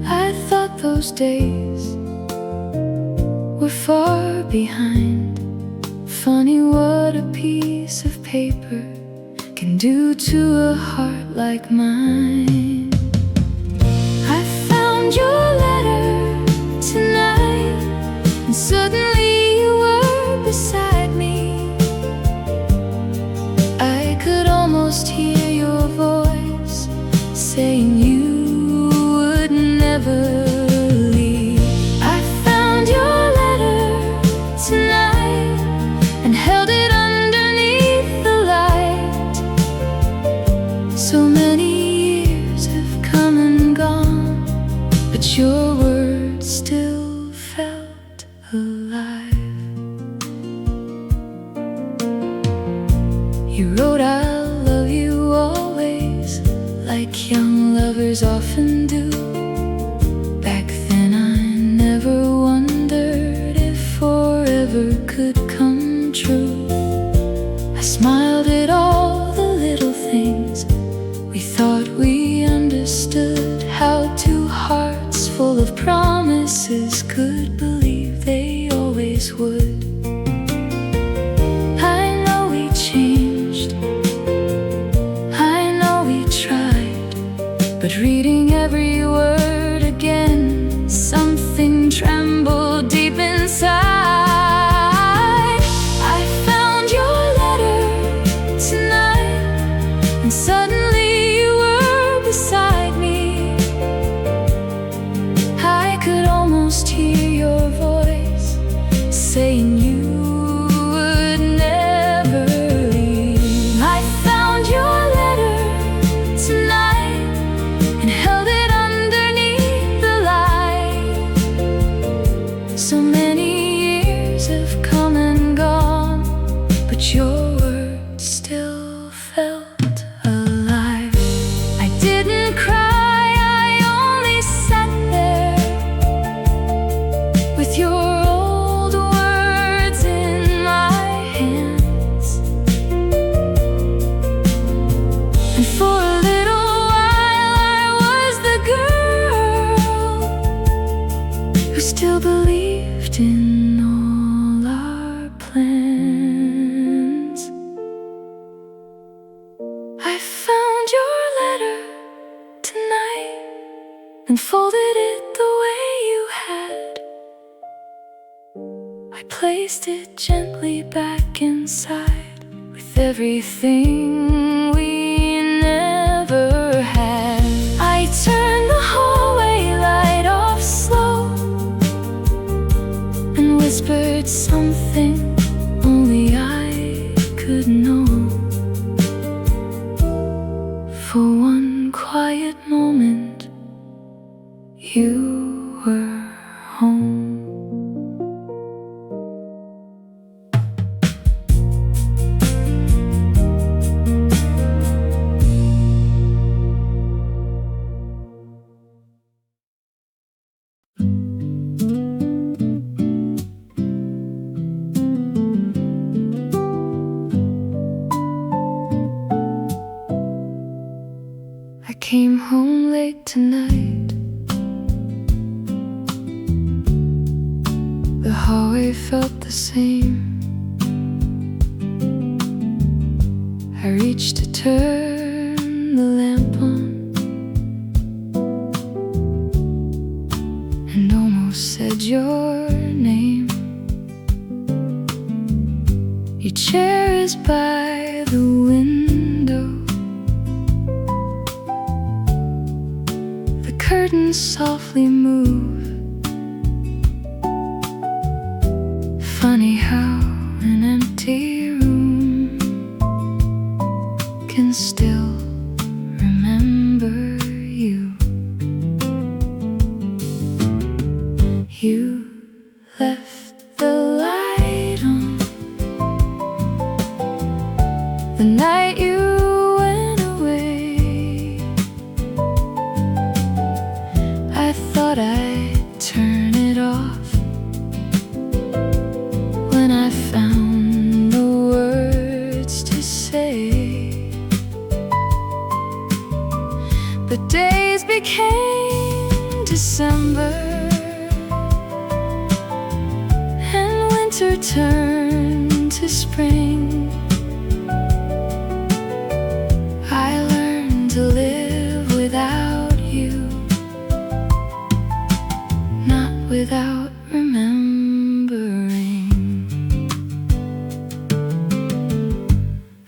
I thought those days were far behind. Funny what a piece of paper can do to a heart like mine. I found your letter but your words still felt alive. You wrote "I love you always," like young lovers often do. Back then I never wondered if forever could come true. I smiled at all the little things we thought we understood, how two hearts full of promises could believe they always would. I know we changed, I know we tried, but reading every word again, something trembled deep inside. I found your letter tonight, and suddenly you were beside me. I could almost hear your voice saying you would never leave. I found your letter tonight and held it underneath the light. So many years have come and gone, but your words still felt alive. I didn't cry, I only sat there with your old words in my hands. And for a little while I was the girl who still believed in all our plans. I found your letter tonight and folded it the way you had. I placed it gently back inside with everything we never had. I turned the hallway light off slow and whispered something only I could know. For one quiet moment, you were home. I came home late tonight. The hallway felt the same. I reached to turn the lamp on and almost said your name. Your chair is by the window. The curtains softly move. Funny how an empty room can still remember you. You left the light on the night you went away. I thought I'd turn it off when I found the words to say, but days became December and winter turned to spring. I learned to live without you, not without remembering.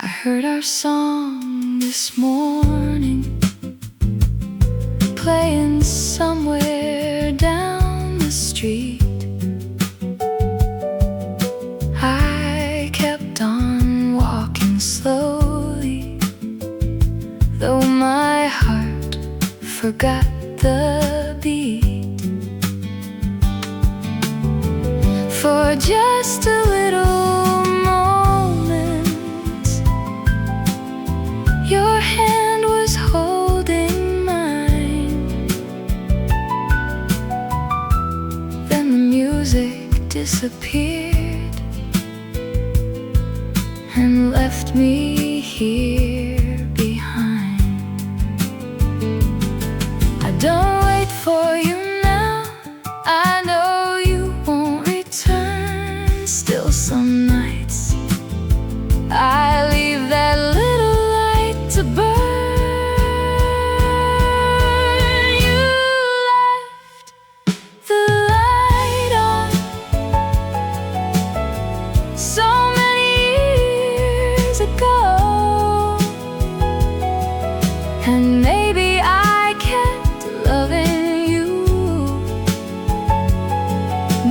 I heard our song this morning playing somewhere down the street. I kept on walking slowly, though my heart forgot the beat. for just a little moment. Your hand was holding mine. Then the music disappeared and left me here behind. I don't wait for you now, I know you won't return. Still some nights I leave that little light to burn. You left the light on so many years ago, and maybe I kept loving you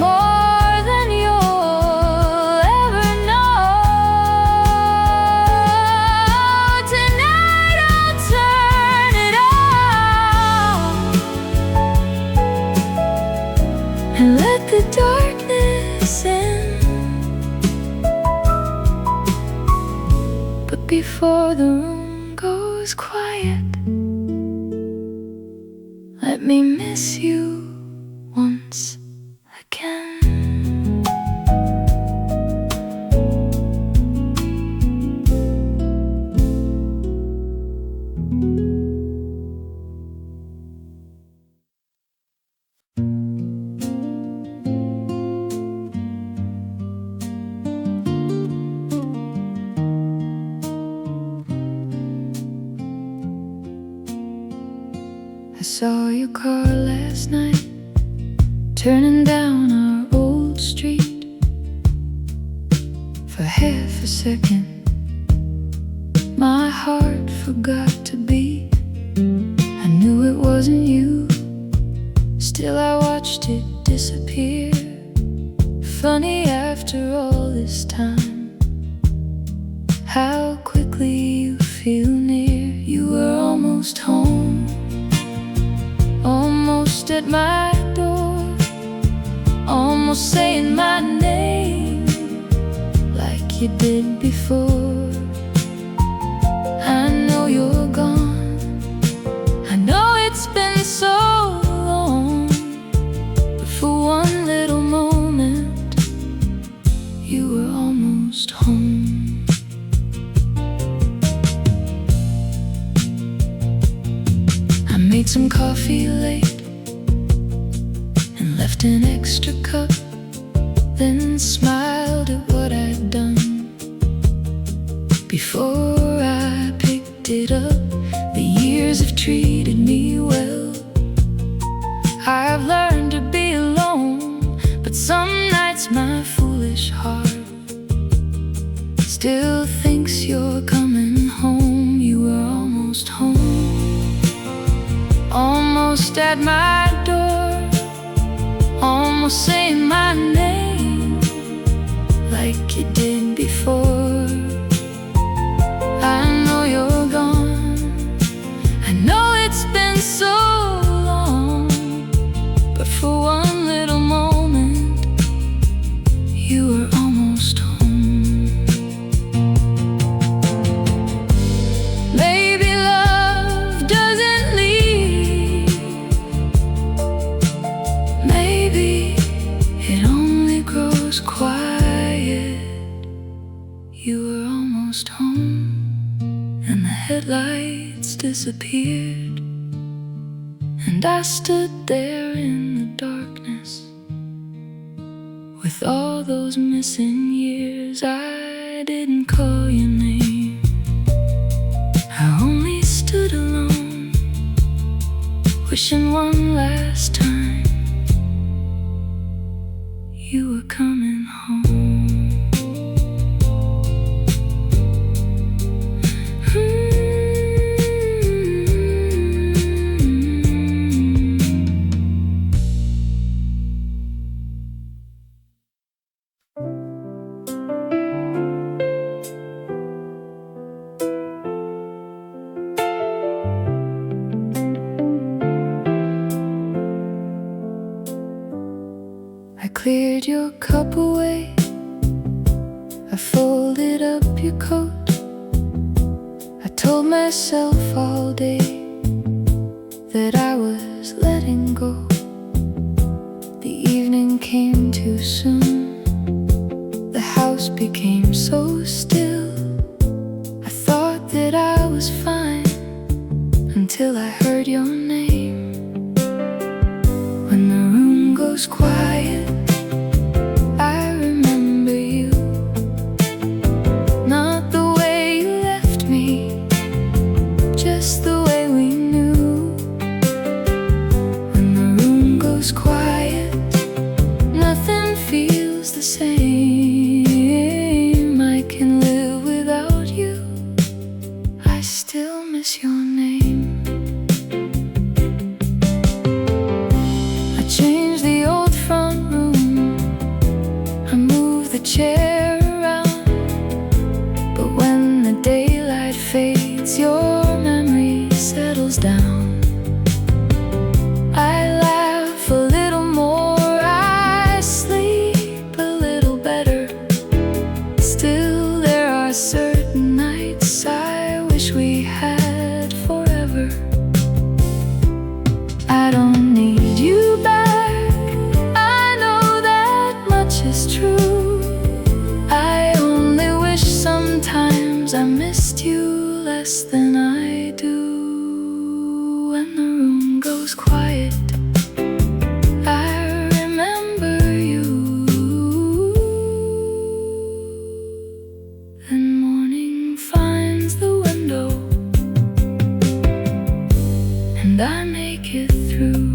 more than you'll ever know. Tonight I'll turn it off and let the darkness in. But before the room goes quiet, let me miss you once again. I saw your car last night, turning down our old street. For half a second, my heart forgot to beat. I knew it wasn't you, still I watched it disappear. Funny after all this time, how quickly you feel near. You were almost home, almost at my door, almost saying my name like you did before. I know you're gone, I know it's been so long, but for one little moment you were almost home. I made some coffee late and left an extra cup, then smiled at what I'd done. Before I picked it up, the years have treated me well. I've learned to be alone, but some nights my foolish heart still thinks you're coming home. You were almost home, almost at my door, almost saying my name like you did before. I know you're gone, I know it's been so long, but for one little moment you were almost home. Maybe love doesn't leave, maybe it only grows quiet. You were almost home, and the headlights disappeared, and I stood there in the darkness with all those missing years. I didn't call your name, I only stood alone, wishing one last time you were coming home. cleared your cup away. I folded up your coat. I told myself all day that I was letting go. The evening came too soon. The house became so still. I thought that I was fine until I heard your name. When the room goes quiet, I remember you. Not the way you left me, just the way we knew. When the room goes quiet, nothing feels the same. I can live without you. I still miss your name. I changed the old front room. I moved the chair around. But when the daylight fades, your memory settles down. I laugh a little more, I sleep a little better. Still, there are certain nights I wish we had forever. I don't need you back, I know that much is true. I only wish sometimes I missed you less than I do. When the room goes quiet, I remember you. Then morning finds the window, and I make it through.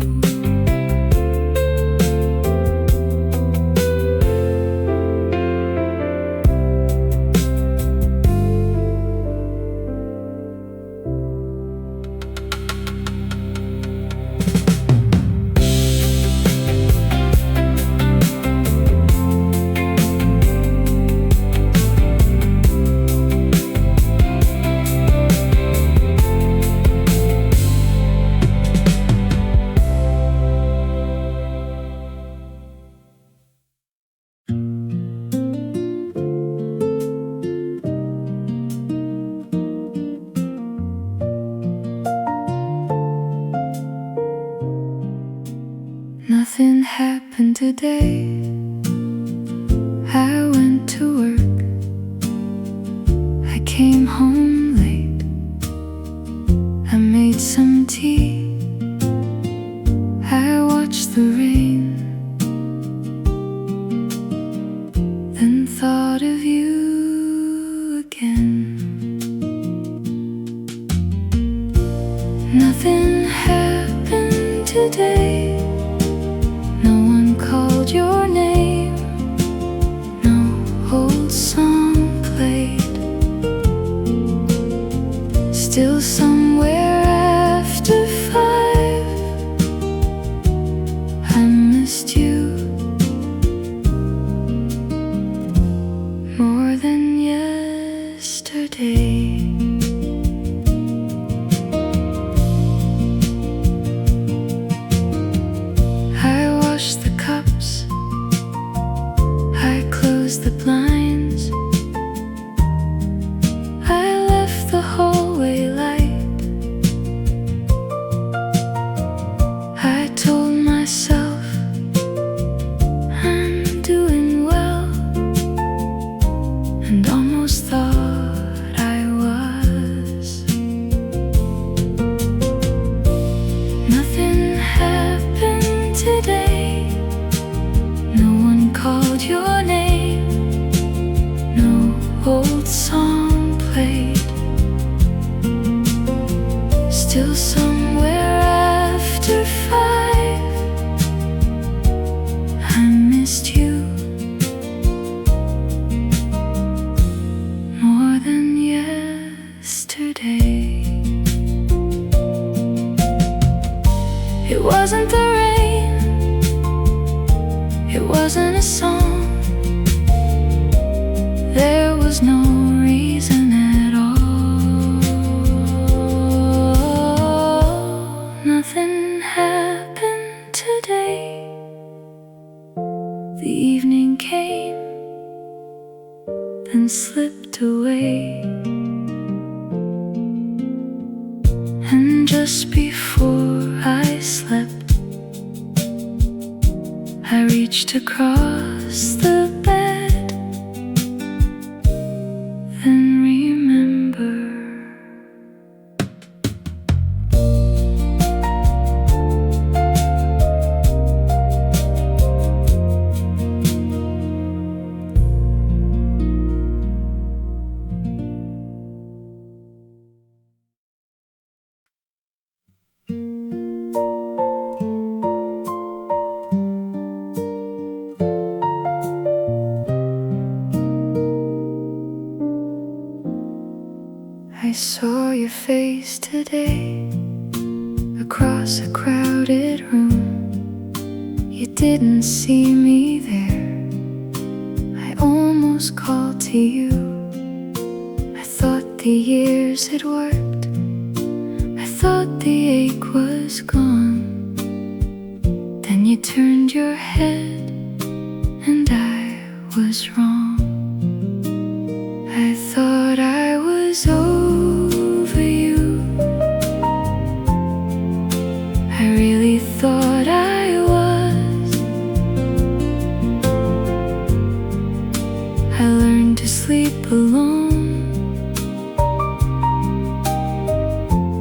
Nothing happened today. I went to work. I came home late. I made some tea. I watched the rain. Then thought of you again. Nothing happened today. No one called your name. No old song played. Still somewhere after 5, I missed you more than yesterday. I washed the cups, I closed the blinds, I left the hallway light. I told myself I'm doing well, and almost thought I was. Nothing happened today. No one called your name. No old song played. Still somewhere after 5, I missed you more than yesterday. It wasn't the rain, it wasn't a song. There was no reason at all. Nothing happened today. The The evening came, then slipped away. And just before I slept, I reached across the bed, then remembered. I saw your face today across a crowded room. You didn't see me there. I almost called to you. I thought the years had worked. I thought the ache was gone. Then you turned your head and I was wrong. I thought I was over you. I really thought I was. I learned to sleep alone.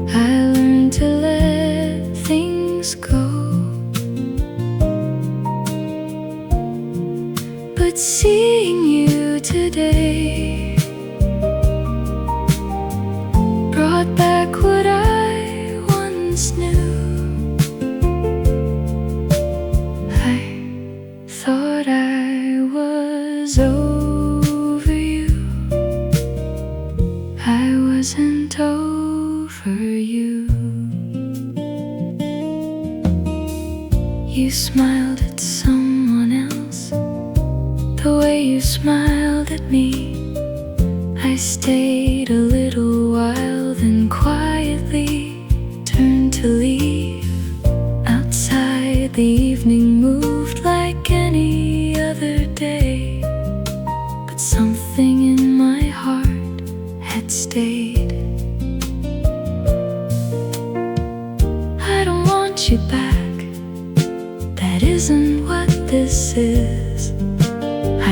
I learned to let things go. But seeing you today brought back what I once knew. I thought I was over you. I wasn't over you. You smiled at someone else the way you smiled at me. I stayed a little while, then quietly turned to leave. Outside the evening moved like any other day, but something in my heart had stayed. I don't want you back, that isn't what this is.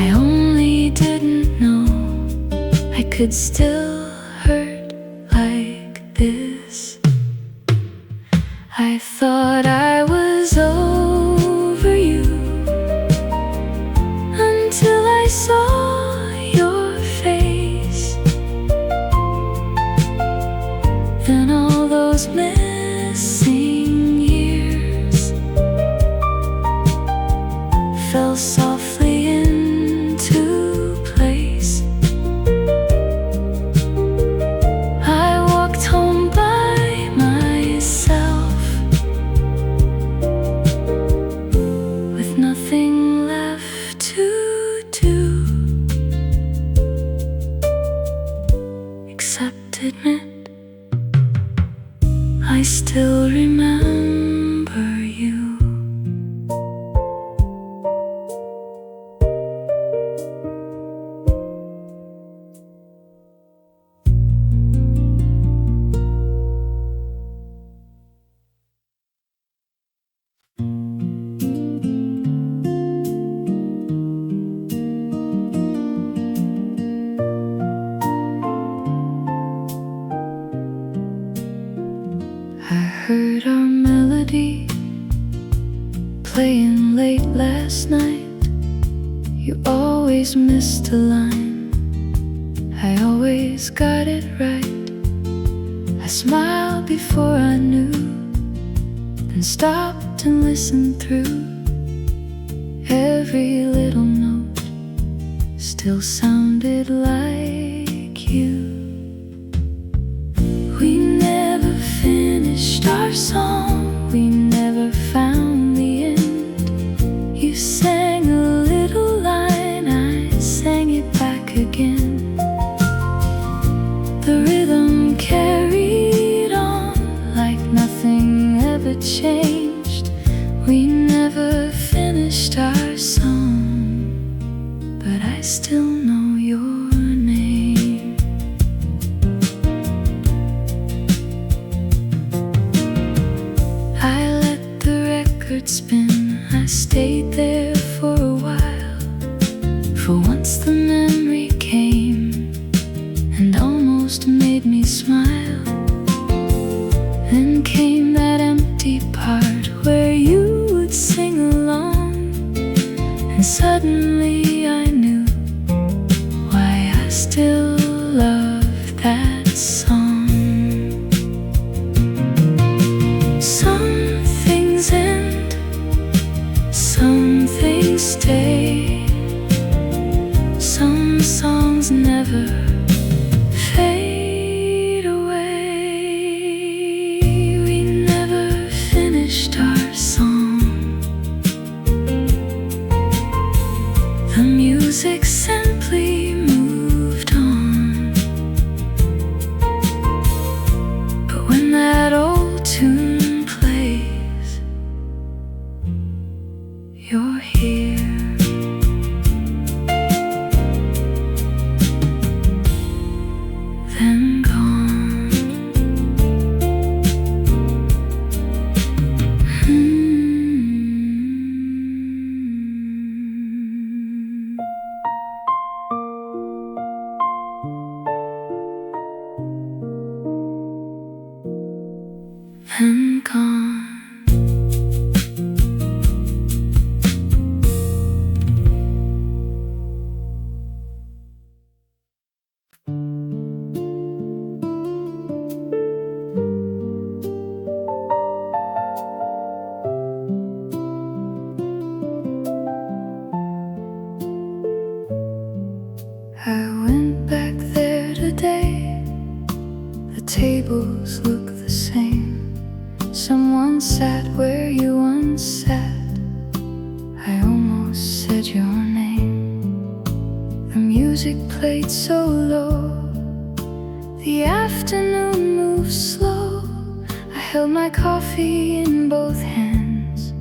I only didn't know I could still hurt like this. I thought I was over you until I saw your face. Then all those missing years fell softly into place. I walked home by myself with nothing left to do except admit I still remember you. I heard our melody playing late last night. You always missed a line, I always got it right. I smiled before I knew, then stopped and listened through. Every little note still sounded like you. We never finished our song, we never found the end. You sang a little line, I sang it back again. The rhythm carried on like nothing ever changed. We never finished our song. still know your name. I let the record spin, I stayed there for a while. For once the memory came and almost made me smile. Then came that empty part where you would sing along, and suddenly I knew why I still love that song. Some things end, some things stay, some songs never fade away. We never finished our song. The music simply moved on. But when that old tune plays, you're here. Then gone. And gone. I went back there today. The tables look the same. Someone sat where you once sat. I almost said your name. The music played so low. The afternoon moved slow. I held my coffee in both hands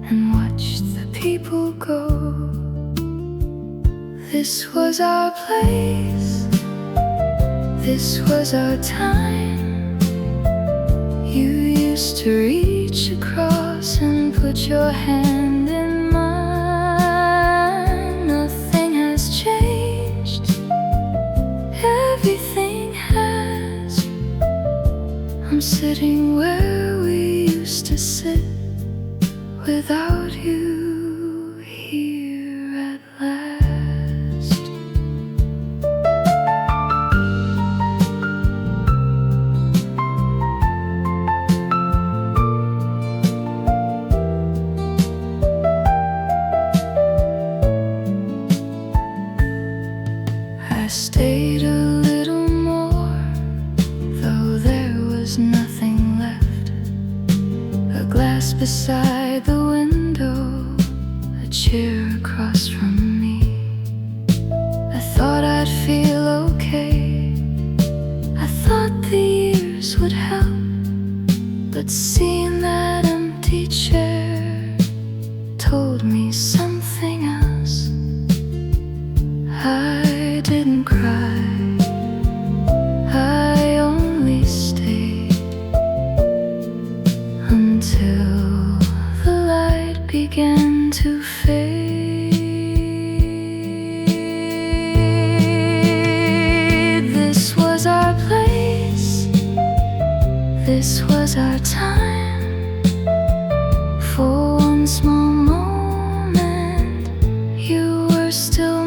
and watched the people go. This was our place, this was our time. You used to reach across and put your hand in mine. Nothing has changed, everything has. I'm sitting where we used to sit without you here at last. I stayed a little more, though there was nothing left. A glass beside the window, a chair across from me. I thought I'd feel okay, I thought the years would help. But seeing that empty chair told me something else. I didn't cry, I only stayed until the light began to fade. This was our place, this was our time. For one small moment, you were still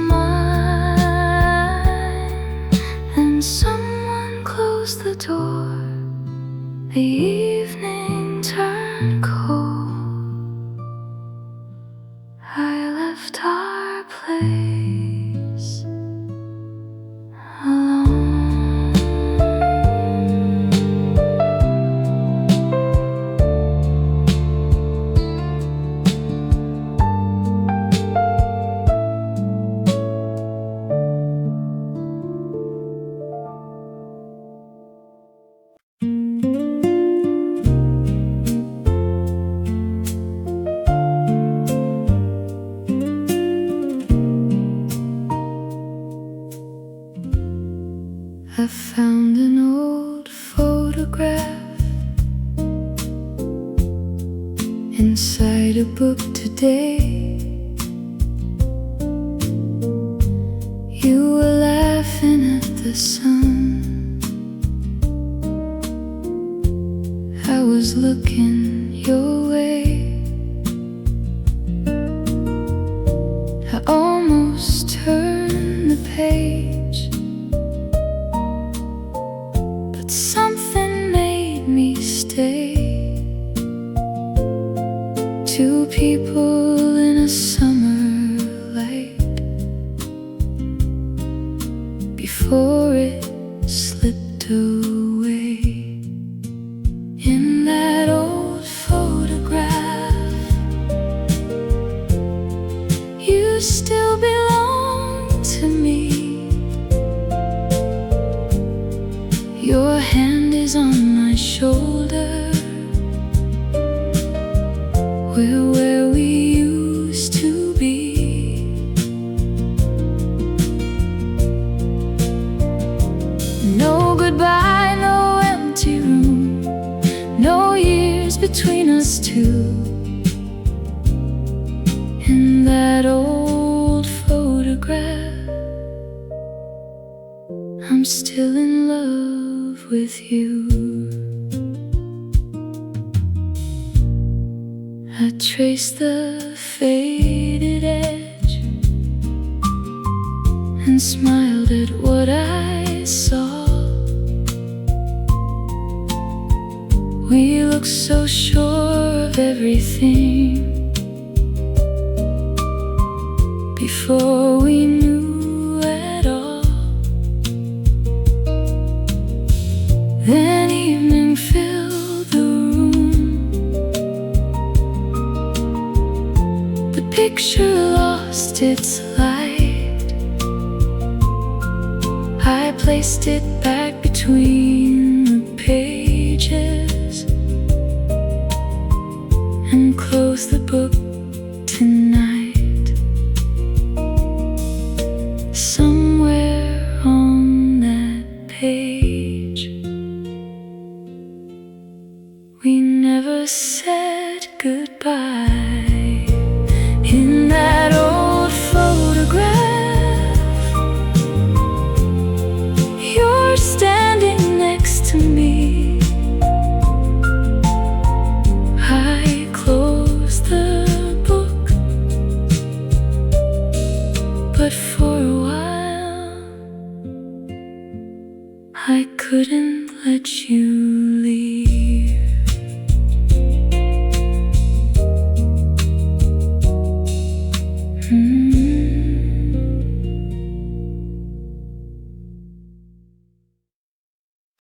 someone closed the door. The evening turned cold. inside a book today. You were laughing at the sun. I was looking your way. I almost turned the page, but something made me stay. Two people in a summer light, before it slipped away. In that old photograph, you still belong to me. Your hand is on my shoulder. We're where we used to be. No goodbye, no empty room, no years between us two. In that old photograph, I'm still in love with you. I traced the faded edge and smiled at what I saw. We looked so sure of everything before we knew at all. Then evening filled the room. The picture lost its light. I placed it back between the pages and closed the book tonight. Somewhere on that page, we never said goodbye.